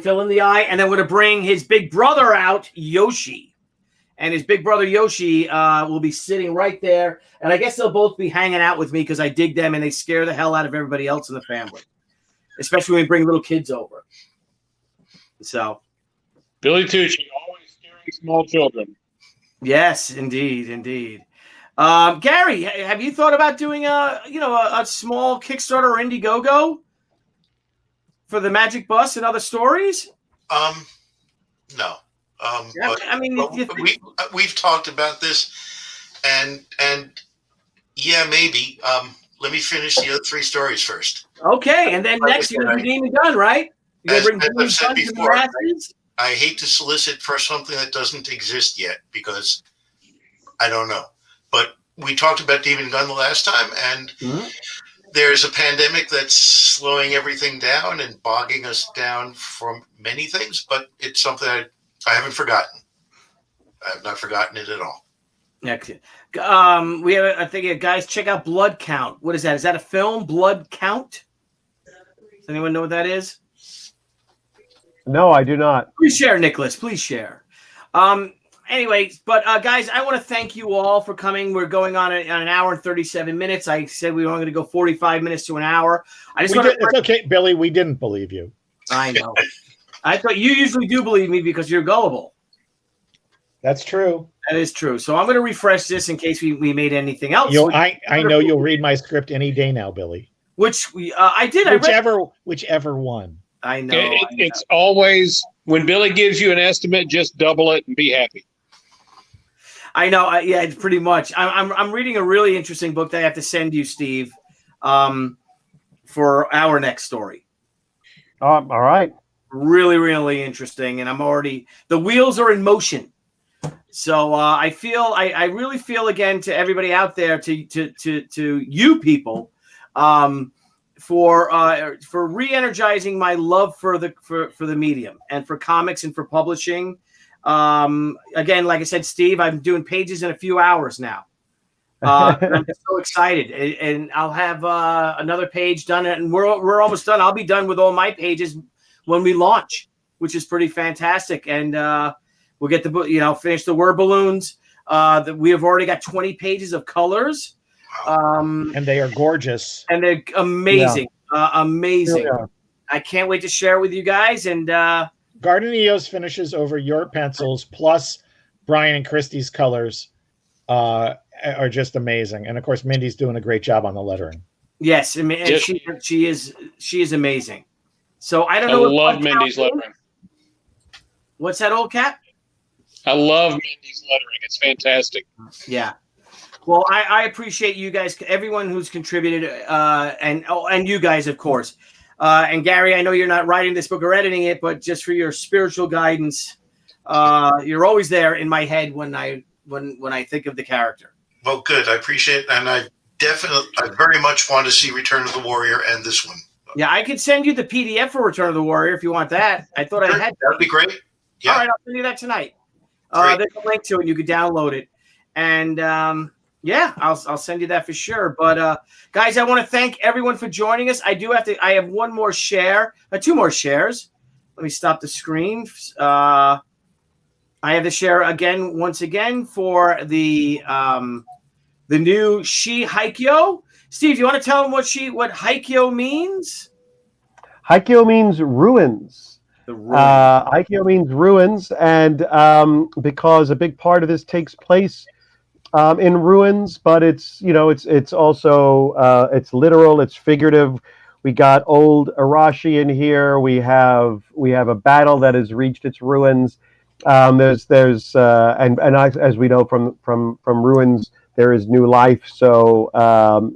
fill in the eye. And then we're going to bring his big brother out, Yoshi. And his big brother, Yoshi, will be sitting right there. And I guess they'll both be hanging out with me because I dig them and they scare the hell out of everybody else in the family, especially when we bring little kids over. So Billy Tucci, always scaring small children. Yes, indeed, indeed. Gary, have you thought about doing a small Kickstarter or Indiegogo for the Magic Bus and other stories? No. Yeah, But, I mean, we've talked about this, and yeah, maybe. Let me finish the other 3 stories first. okay, and then next you're gonna do Demon Gun, right? You're gonna bring As Demon I've said Gun to the before, masses? I hate to solicit for something that doesn't exist yet because I don't know. But we talked about Demon Gun the last time, and there's a pandemic that's slowing everything down and bogging us down from many things, but it's something I haven't forgotten. I have not forgotten it at all. Excellent. We have, I think, guys, check out Blood Count. What is that? Is that a film, Blood Count? Does anyone know what that is? No, I do not. Please share, Nicholas. Please share. Anyway, but guys, I want to thank you all for coming. We're going on an hour and 37 minutes. I said we were only going to go 45 minutes to an hour. It's okay, Billy. We didn't believe you. I know. I thought you usually do believe me because you're gullible. That's true. That is true. So I'm going to refresh this in case we made anything else. I know you'll read my script any day now, Billy. Which I did. Whichever one. I know. It's always when Billy gives you an estimate, just double it and be happy. I know. Yeah, it's pretty much. I'm reading a really interesting book that I have to send you, Steve, for our next story. All right. Really, really interesting, and the wheels are in motion. So I really feel again to everybody out there, to you people, for re-energizing my love for the medium and for comics and for publishing. Again, like I said, Steve, I'm doing pages in a few hours now. I'm just so excited, and I'll have another page done, and we're almost done. I'll be done with all my pages when we launch, which is pretty fantastic. And we'll get the book, finish the word balloons. We have already got 20 pages of colors, and they are gorgeous, and they're amazing, amazing. Yeah. I can't wait to share with you guys. And Garden Eos finishes over your pencils, plus Brian and Christie's colors are just amazing. And of course, Mindy's doing a great job on the lettering. Yes, and Yes. she is amazing. So I don't know. I love Mindy's lettering. What's that, old cat? I love Mindy's lettering. It's fantastic. Yeah. Well, I appreciate you guys, everyone who's contributed, and you guys, of course. And Gary, I know you're not writing this book or editing it, but just for your spiritual guidance, you're always there in my head when I think of the character. Well, good. I appreciate it. And I very much want to see Return of the Warrior and this one. Yeah, I could send you the PDF for Return of the Warrior if you want that. I thought I had that. That'd be great. Yeah. All right, I'll send you that tonight. Great. There's a link to it. You could download it. And yeah, I'll send you that for sure. But guys, I want to thank everyone for joining us. I have one more share, 2 more shares. Let me stop the screen. I have to share once again for the new Shi Haikyo. Steve, you want to tell them what Haikyo means? Haikyo means ruins. Haikyo means ruins, and because a big part of this takes place in ruins, but it's also it's literal, it's figurative. We got old Arashi in here. We have a battle that has reached its ruins. As we know from ruins, there is new life. So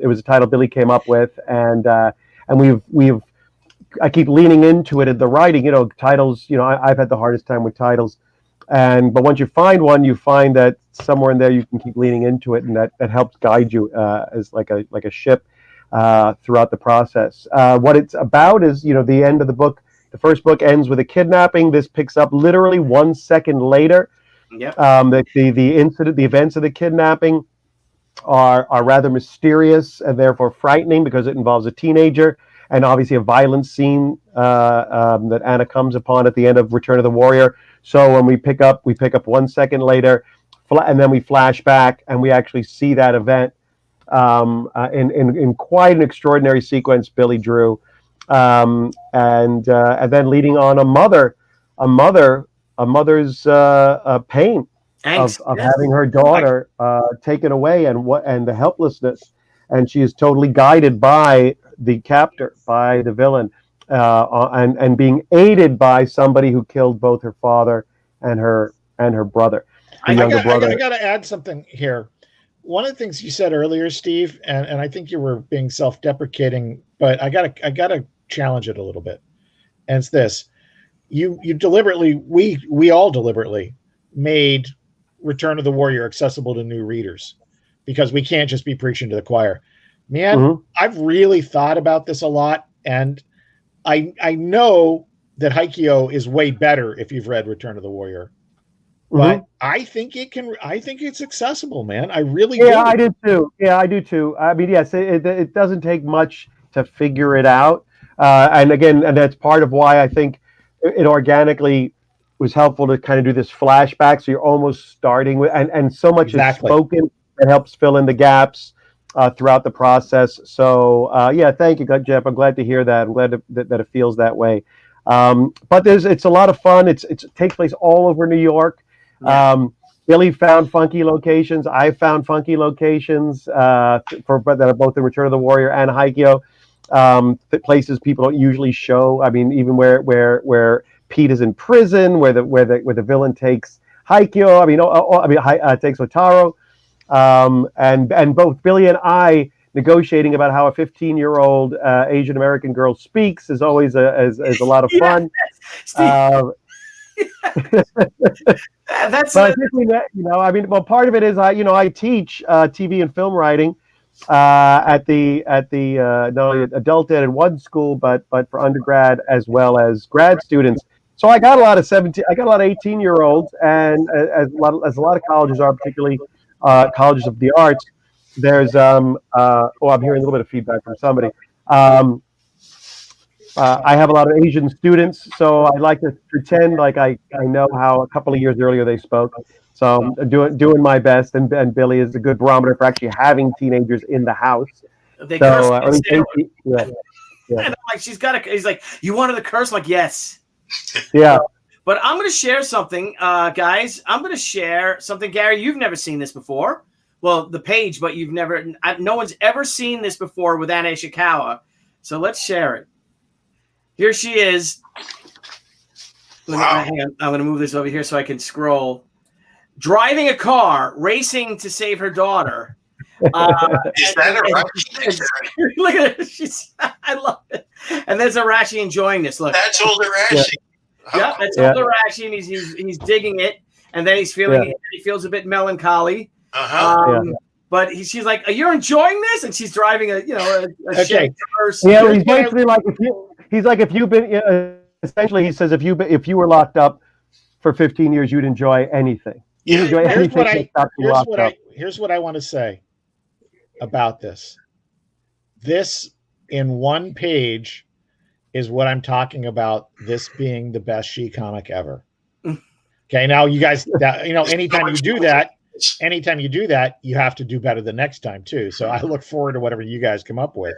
it was a title Billy came up with, and I keep leaning into it in the writing. Titles. I've had the hardest time with titles, but once you find one, you find that somewhere in there you can keep leaning into it, and that helps guide you as like a ship throughout the process. What it's about is the end of the book. The first book ends with a kidnapping. This picks up literally 1 second later. Yep. The incident, the events of the kidnapping are rather mysterious and therefore frightening because it involves a teenager and obviously a violent scene that Anna comes upon at the end of Return of the Warrior. So when we pick up 1 second later, and then we flash back and we actually see that event in quite an extraordinary sequence Billy drew, and then leading on a mother mother's pain Angst. of Yes. having her daughter taken away, and the helplessness, and she is totally guided by the captor, by the villain, and being aided by somebody who killed both her father and her brother, her younger brother. I got to add something here. One of the things you said earlier, Steve, and I think you were being self-deprecating, but I gotta challenge it a little bit. And it's this: you deliberately, we all deliberately made Return of the Warrior accessible to new readers, because we can't just be preaching to the choir. Man, I've really thought about this a lot, and I know that Haikyō is way better if you've read Return of the Warrior. But I think it's accessible, man. I really do. I do too. Yeah, I do too. I mean, yes, it doesn't take much to figure it out. And again, and that's part of why I think it organically was helpful to kind of do this flashback. So you're almost starting with, and so much is spoken that helps fill in the gaps throughout the process. So yeah, thank you, Jeff. I'm glad to hear that. I'm glad that it feels that way. But it's a lot of fun. It takes place all over New York. Billy found funky locations. I found funky locations that are both in Return of the Warrior and Haikyō. Places people don't usually show. I mean, even where Pete is in prison, where the villain takes Haikyō. Takes Otaro. And both Billy and I negotiating about how a 15-year-old Asian American girl speaks is always a lot of fun. That's but well, part of it is I teach TV and film writing at the not only adult ed in one school, but for undergrad as well as grad students. So I got a lot of 18-year-olds, and as a lot of colleges are, particularly colleges of the arts. There's I'm hearing a little bit of feedback from somebody. I have a lot of Asian students, so I like to pretend like I know how a couple of years earlier they spoke. So I'm doing my best, and Billy is a good barometer for actually having teenagers in the house. They curse. Yeah. And I'm like, he's like, you wanted to curse? I'm like, yes. Yeah. But I'm going to share something, guys. I'm going to share something, Gary. You've never seen this before. Well, the page, but no one's ever seen this before with Anne Ishikawa. So let's share it. Here she is. Wow. Hang on. I'm going to move this over here so I can scroll. Driving a car, racing to save her daughter. Is that Arashi? Look at her. I love it. And there's Arashi enjoying this. Look. That's old Arashi. Yeah, that's old Arashi, and he's digging it. And then he's feeling it. He feels a bit melancholy. But she's like, "You're enjoying this," and she's driving a shit reverse. Yeah, he's basically like if you've been essentially he says if you were locked up for 15 years, you'd enjoy anything. You'd enjoy anything. Here's what I want to say about this. This in one page is what I'm talking about. This being the best She comic ever. Okay, now you guys, anytime you do that, you have to do better the next time too. So I look forward to whatever you guys come up with.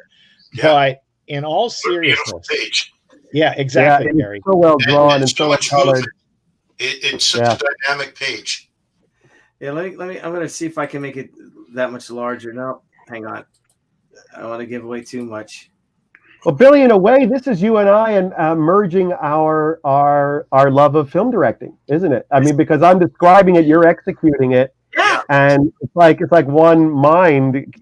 Yeah. But in all seriousness, yeah, exactly, Gary. So well drawn and so much colored. It's such a dynamic page. Yeah, let me. I'm gonna see if I can make it that much larger. No, hang on. I don't want to give away too much. Well, Billy, in a way, this is you and I and merging our love of film directing, isn't it? I mean, because I'm describing it, you're executing it, and it's like one mind,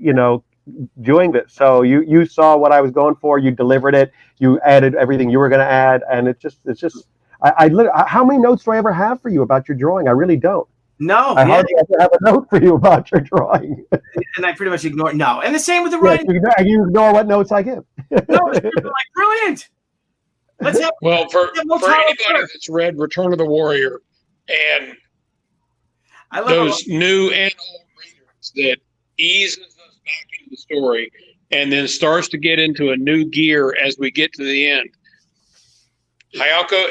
doing this. So you saw what I was going for, you delivered it, you added everything you were going to add, and it's just. I how many notes do I ever have for you about your drawing? I really don't. No, I hardly have a note for you about your drawing. And I pretty much ignore. No, and the same with the writing. You ignore what notes I give. No, it's like brilliant. Let's have. Well, for anybody that's read Return of the Warrior and those new and old readers that eases us back into the story and then starts to get into a new gear as we get to the end. Hayako,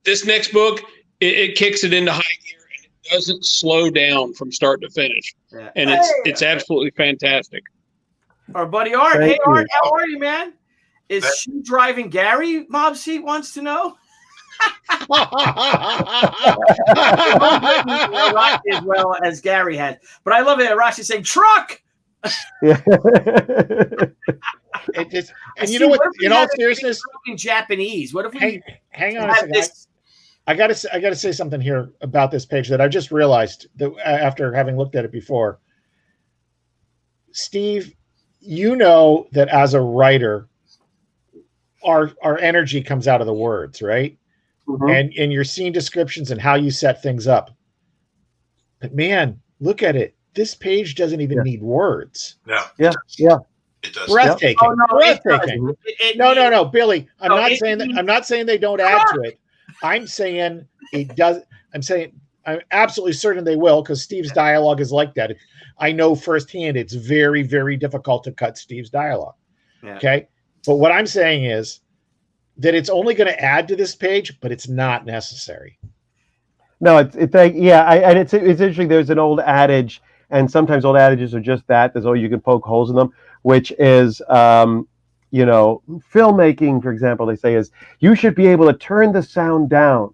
this next book, it kicks it into high gear and it doesn't slow down from start to finish. Yeah. And it's absolutely fantastic. Our buddy Art. Hey, Art, how are you, man? Is she driving Gary? Mob Seat wants to know. As well as Gary had. But I love it. Arashi saying truck. Yeah. It just, and you know what? In all seriousness, in Japanese. What if we hang on a second? I gotta say something here about this page that I just realized that after having looked at it before. Steve, you know that as a writer, our energy comes out of the words, right? And your scene descriptions and how you set things up. But man, look at it. This page doesn't even need words. No. Yeah. It does. Breathtaking. Oh, no, Breathtaking. No, Billy. I'm not saying they don't add to it. I'm saying it does. I'm absolutely certain they will, because Steve's dialogue is like that. I know firsthand it's very, very difficult to cut Steve's dialogue. Yeah. Okay. But what I'm saying is that it's only going to add to this page, but it's not necessary. No, it's like, and it's interesting. There's an old adage, and sometimes old adages are just that. There's you can poke holes in them, which is, filmmaking, for example, they say is you should be able to turn the sound down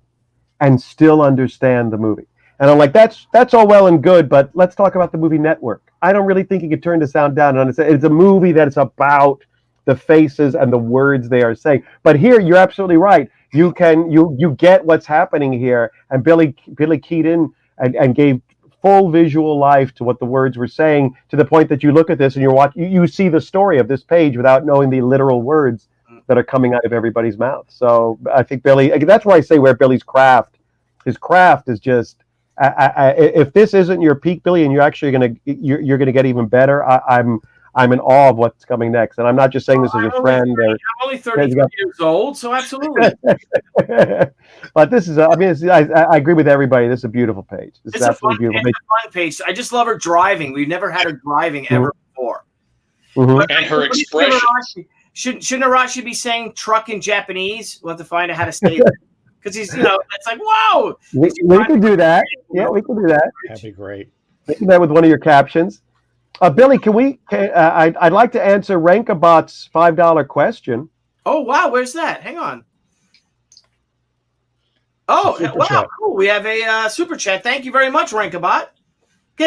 and still understand the movie. And I'm like, that's all well and good, but let's talk about the movie Network. I don't really think you could turn the sound down and understand. It's a movie that's about the faces and the words they are saying. But here, you're absolutely right. You get what's happening here. And Billy keyed in and gave full visual life to what the words were saying, to the point that you look at this and you see the story of this page without knowing the literal words that are coming out of everybody's mouth. So I think Billy, that's why I say where Billy's craft, his craft is just, if this isn't your peak, Billy, and you're actually you're gonna get even better, I'm in awe of what's coming next. And I'm not just saying this as a friend. I'm only 33 years old, so absolutely. But this is, I agree with everybody. This is a beautiful page. This is absolutely beautiful. It's a fun page. I just love her driving. We've never had her driving ever before. And her expression. Shouldn't Arashi be saying truck in Japanese? We'll have to find out how to say it. Because he's, it's like, whoa. We can do that. Yeah, we can do that. That'd be great. Maybe that with one of your captions. Billy, I'd like to answer Rankabot's $5 question. Oh, wow. Where's that? Hang on. Oh, wow. Cool. We have a super chat. Thank you very much, Rankabot. So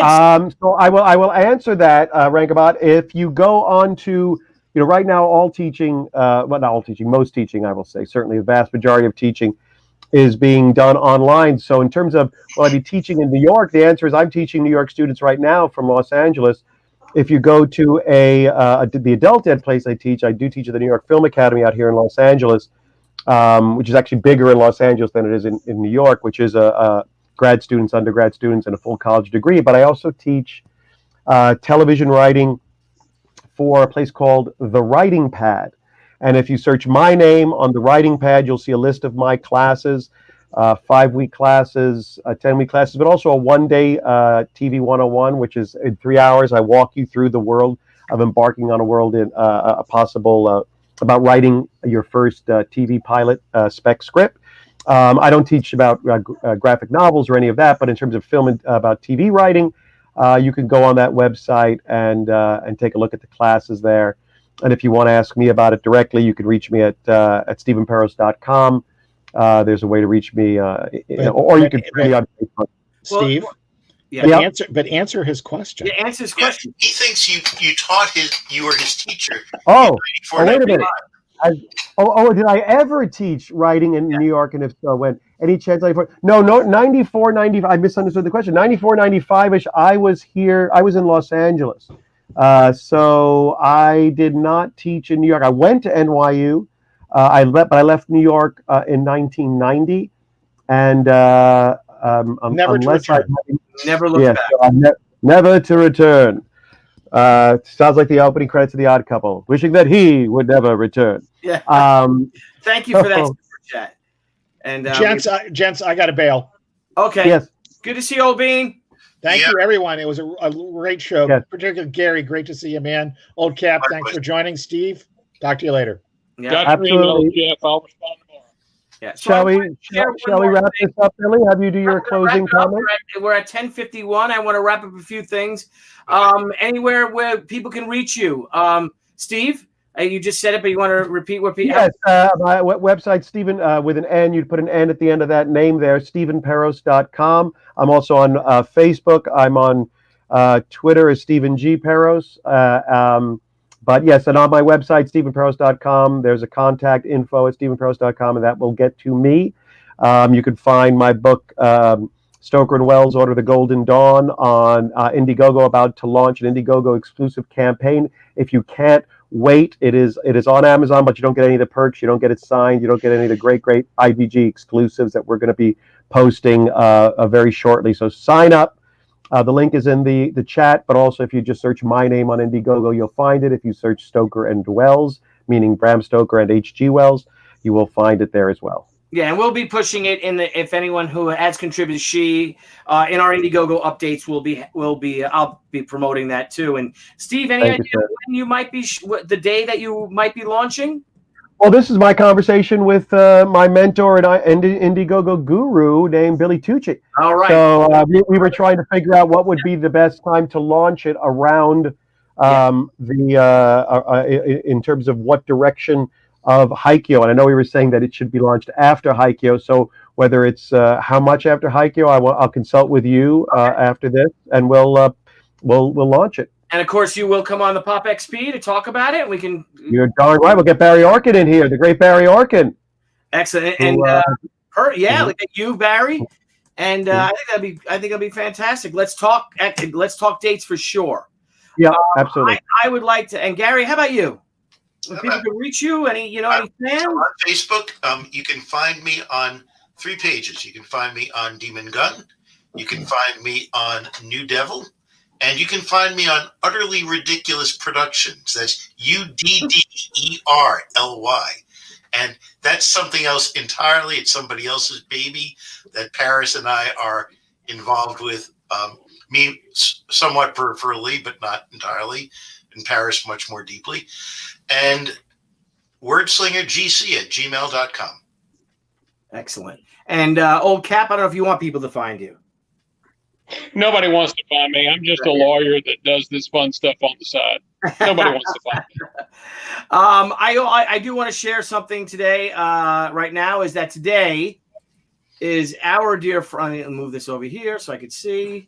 I will answer that, Rankabot. If you go on to, right now, all teaching, not all teaching, most teaching, I will say, certainly the vast majority of teaching is being done online. So in terms of, will I be teaching in New York? The answer is I'm teaching New York students right now from Los Angeles. If you go to the adult ed place I do teach at the New York Film Academy out here in Los Angeles, which is actually bigger in Los Angeles than it is in New York, which is grad students, undergrad students, and a full college degree. But I also teach television writing for a place called The Writing Pad. And if you search my name on the writing pad, you'll see a list of my classes, 5-week classes, 10-week classes, but also a one-day TV 101, which is in 3 hours. I walk you through the world of embarking on a world in a possible about writing your first TV pilot spec script. I don't teach about graphic novels or any of that, but in terms of film and about TV writing, you can go on that website and take a look at the classes there. And if you want to ask me about it directly, you can reach me at stephenperos.com. There's a way to reach me, or you can find me on Facebook. Steve, answer his question. Yeah, answer his question. He thinks you taught you were his teacher. Oh, wait a minute. Did I ever teach writing in New York? And if so, when? Any chance? No, 94, 95. I misunderstood the question. 94, 95-ish. I was here. I was in Los Angeles. So I did not teach in New York. I went to NYU. I left New York in 1990, and never to return. Never look back. So never to return. Sounds like the opening credits of The Odd Couple, wishing that he would never return. Yeah. Thank you for that super chat. And gents, I got to bail. Okay. Yes. Good to see you, Old Bean. Thank you, everyone. It was a great show. Yes. Particularly Gary, great to see you, man. Old Cap, thanks for joining. Steve, talk to you later. Yeah, got your email, Jeff. I'll respond tomorrow. Yeah. So Shall we wrap this up, Billy? Have you do your closing comment? We're at 10:51. I want to wrap up a few things. Anywhere where people can reach you. Steve, You just said it, but you want to repeat what people? Yes, my website, Stephen, with an N, you'd put an N at the end of that name there, StephenPeros.com. I'm also on Facebook. I'm on Twitter as Stephen G. Peros. But yes, and on my website, StephenPeros.com, there's a contact info at StephenPeros.com, and that will get to me. You can find my book, Stoker and Wells, Order of the Golden Dawn, on Indiegogo, about to launch an Indiegogo exclusive campaign. If you can't wait, it is on Amazon, but you don't get any of the perks. You don't get it signed. You don't get any of the great IVG exclusives that we're going to be posting very shortly. So sign up. The link is in the chat, but also if you just search my name on Indiegogo, you'll find it. If you search Stoker and Wells, meaning Bram Stoker and H.G. Wells, you will find it there as well. Yeah, and we'll be pushing it if anyone who has contributed, in our Indiegogo updates I'll be promoting that too. And Steve, any idea when you might be the day that you might be launching? Well, this is my conversation with my mentor and Indiegogo guru named Billy Tucci. All right. So we were trying to figure out what would be the best time to launch it around in terms of what direction of Haikyo. And I know we were saying that it should be launched after Haikyo. So whether it's how much after Haikyo, I'll consult with you after this, and we'll launch it. And of course, you will come on the Pop XP to talk about it. We can. You're darn right. We'll get Barry Orkin in here, the great Barry Orkin. Excellent. And look at you, Barry. And I think it'll be fantastic. Let's talk dates for sure. Yeah, absolutely. I would like to. And Gary, how about you? If people can reach you, any fans? On Facebook, you can find me on 3 pages. You can find me on Demon Gun. You can find me on New Devil. And you can find me on Utterly Ridiculous Productions. That's UDDERLY. And that's something else entirely. It's somebody else's baby that Paris and I are involved with. Me somewhat peripherally, but not entirely. And Paris much more deeply. And wordslingergc@gmail.com. Excellent. And Old Cap, I don't know if you want people to find you. Nobody wants to find me. I'm just a lawyer that does this fun stuff on the side. Nobody wants to find me. I do want to share something today. Right now, is that today is our dear friend. I'll move this over here so I could see.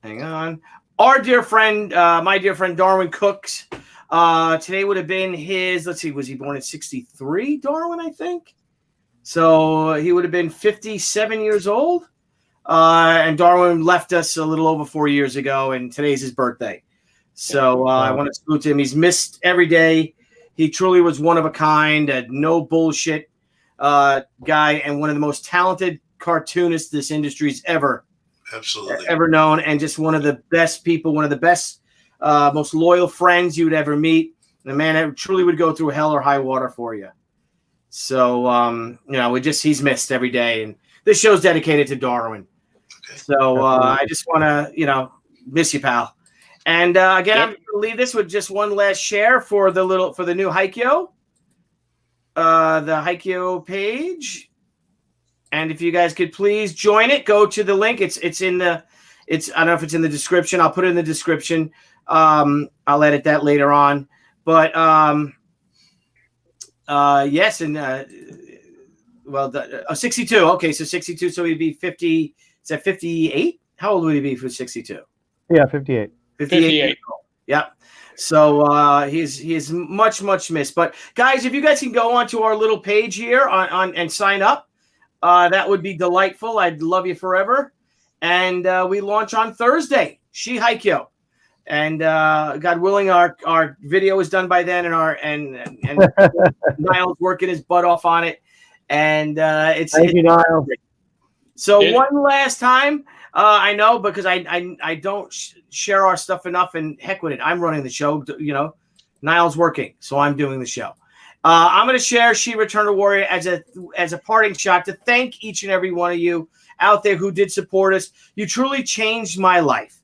Hang on. Our dear friend, my dear friend Darwin Cooks. Today would have been his. Let's see, was he born in '63? Darwin, I think. So he would have been 57 years old. And Darwin left us a little over 4 years ago, and today's his birthday. So I want to salute him. He's missed every day. He truly was one of a kind, a no bullshit guy, and one of the most talented cartoonists this industry's ever known, and just one of the best people, one of the best, most loyal friends you would ever meet. And a man that truly would go through hell or high water for you. So he's missed every day, and this show's dedicated to Darwin. So I just want to, miss you, pal. And again, I'm going to leave this with just one last share for the new Haikyo, the Haikyo page. And if you guys could please join it, go to the link. I don't know if it's in the description. I'll put it in the description. I'll edit that later on. But yes, and 62. Okay, so 62. So he'd be 50. Is that 58? How old would he be for 62? Yeah, 58. 58. Yeah. So he's much, much missed. But guys, if you guys can go onto our little page here on and sign up, that would be delightful. I'd love you forever. And we launch on Thursday, Haikyo. And God willing, our video is done by then, and Niall's working his butt off on it. And Thank you, Niall. So one last time, I know because I don't share our stuff enough, and heck with it. I'm running the show, Niall's working, so I'm doing the show. I'm going to share She Returned a Warrior as a parting shot to thank each and every one of you out there who did support us. You truly changed my life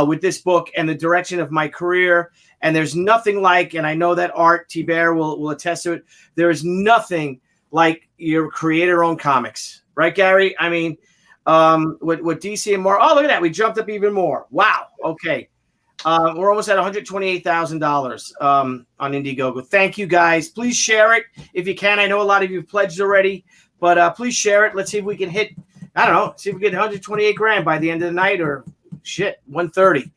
with this book and the direction of my career. And there's nothing like, and I know that Art T. Bear will attest to it, there is nothing like your creator-owned comics. Right, Gary? I mean, with DC and more. Oh, look at that. We jumped up even more. Wow. Okay. We're almost at $128,000 on Indiegogo. Thank you, guys. Please share it if you can. I know a lot of you have pledged already, but please share it. Let's see if we can hit, I don't know, see if we get 128 grand by the end of the night, or shit, 130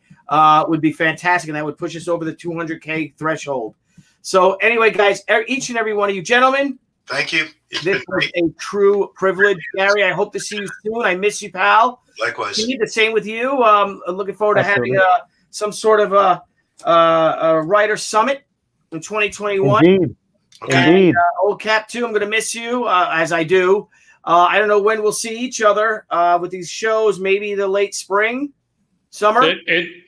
would be fantastic. And that would push us over the 200K threshold. So anyway, guys, each and every one of you gentlemen, thank you. This was a true privilege. Gary, I hope to see you soon. I miss you, pal. Likewise. Steve, the same with you. Looking forward to Absolutely. having some sort of a writer summit in 2021. Indeed. Okay. Indeed. Old Cap, too, I'm going to miss you, as I do. I don't know when we'll see each other with these shows, maybe the late spring, summer.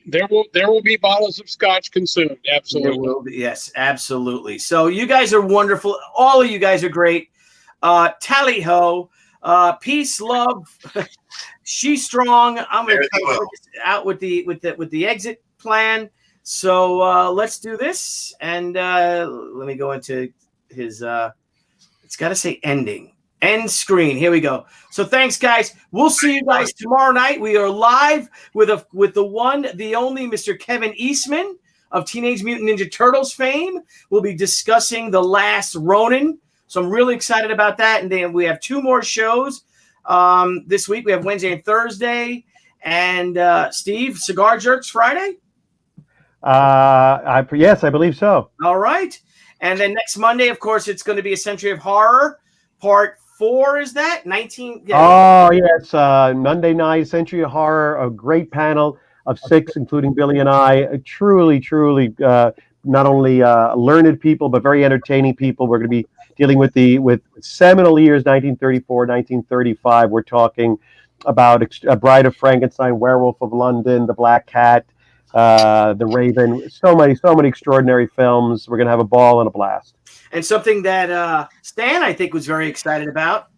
There will be bottles of scotch consumed. Absolutely. There will be, yes, absolutely. So you guys are wonderful. All of you guys are great. Tally ho. Peace, love. She's strong. I'm going to try to work this out with the exit plan. So let's do this. And let me go into his. It's got to say ending. End screen. Here we go. So thanks, guys. We'll see you guys tomorrow night. We are live with the one, the only Mr. Kevin Eastman of Teenage Mutant Ninja Turtles fame. We'll be discussing The Last Ronin. So I'm really excited about that. And then we have 2 more shows this week. We have Wednesday and Thursday. And Steve, Cigar Jerks Friday? Yes, I believe so. All right. And then next Monday, of course, it's going to be A Century of Horror, Part 4, is that? 19? Yeah. Oh, yes. Monday night, Century of Horror, a great panel of 6, including Billy and I. Truly, not only learned people, but very entertaining people. We're going to be dealing with seminal years, 1934, 1935. We're talking about Bride of Frankenstein, Werewolf of London, The Black Cat, The Raven. So many extraordinary films. We're going to have a ball and a blast. And something that Stan, I think, was very excited about.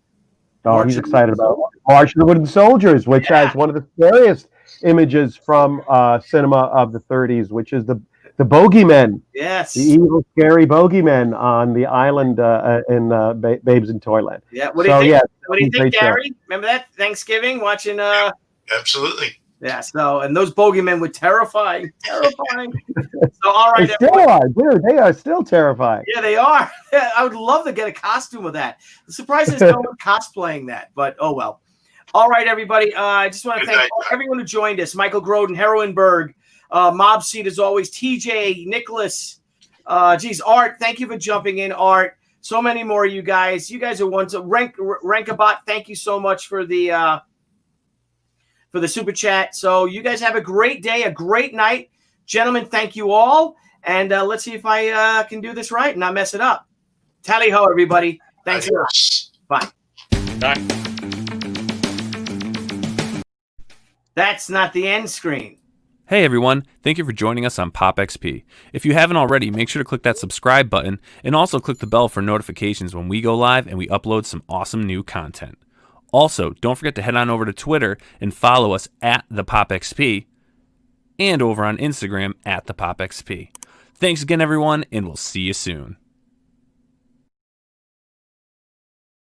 Oh, he's excited about March of the Wooden Soldiers, which has one of the scariest images from cinema of the 30s, which is the bogeymen. Yes. The evil, scary bogeymen on the island in Babes in Toyland. Yeah. What do you think? Yeah, what do you think, Gary? Show. Remember that Thanksgiving watching? Absolutely. Yeah. So, and those bogeymen were terrifying. So, all right. They still are, dude. They are still terrifying. Yeah, they are. I would love to get a costume of that. I'm surprised there's no one cosplaying that, but oh well. All right, everybody. I just want to thank everyone who joined us. Michael Groden, Heroinberg, Mob Seed as always, TJ, Nicholas, Art. Thank you for jumping in, Art. So many more of you guys. You guys are ones. Rankabot, thank you so much for the super chat. So you guys have a great day, a great night. Gentlemen, thank you all. And let's see if I can do this right and not mess it up. Tally ho, everybody. Thanks a lot. Bye. Bye. That's not the end screen. Hey everyone, thank you for joining us on Pop XP. If you haven't already, make sure to click that subscribe button and also click the bell for notifications when we go live and we upload some awesome new content. Also, don't forget to head on over to Twitter and follow us at the Pop XP and over on Instagram at the Pop XP. Thanks again everyone, and we'll see you soon.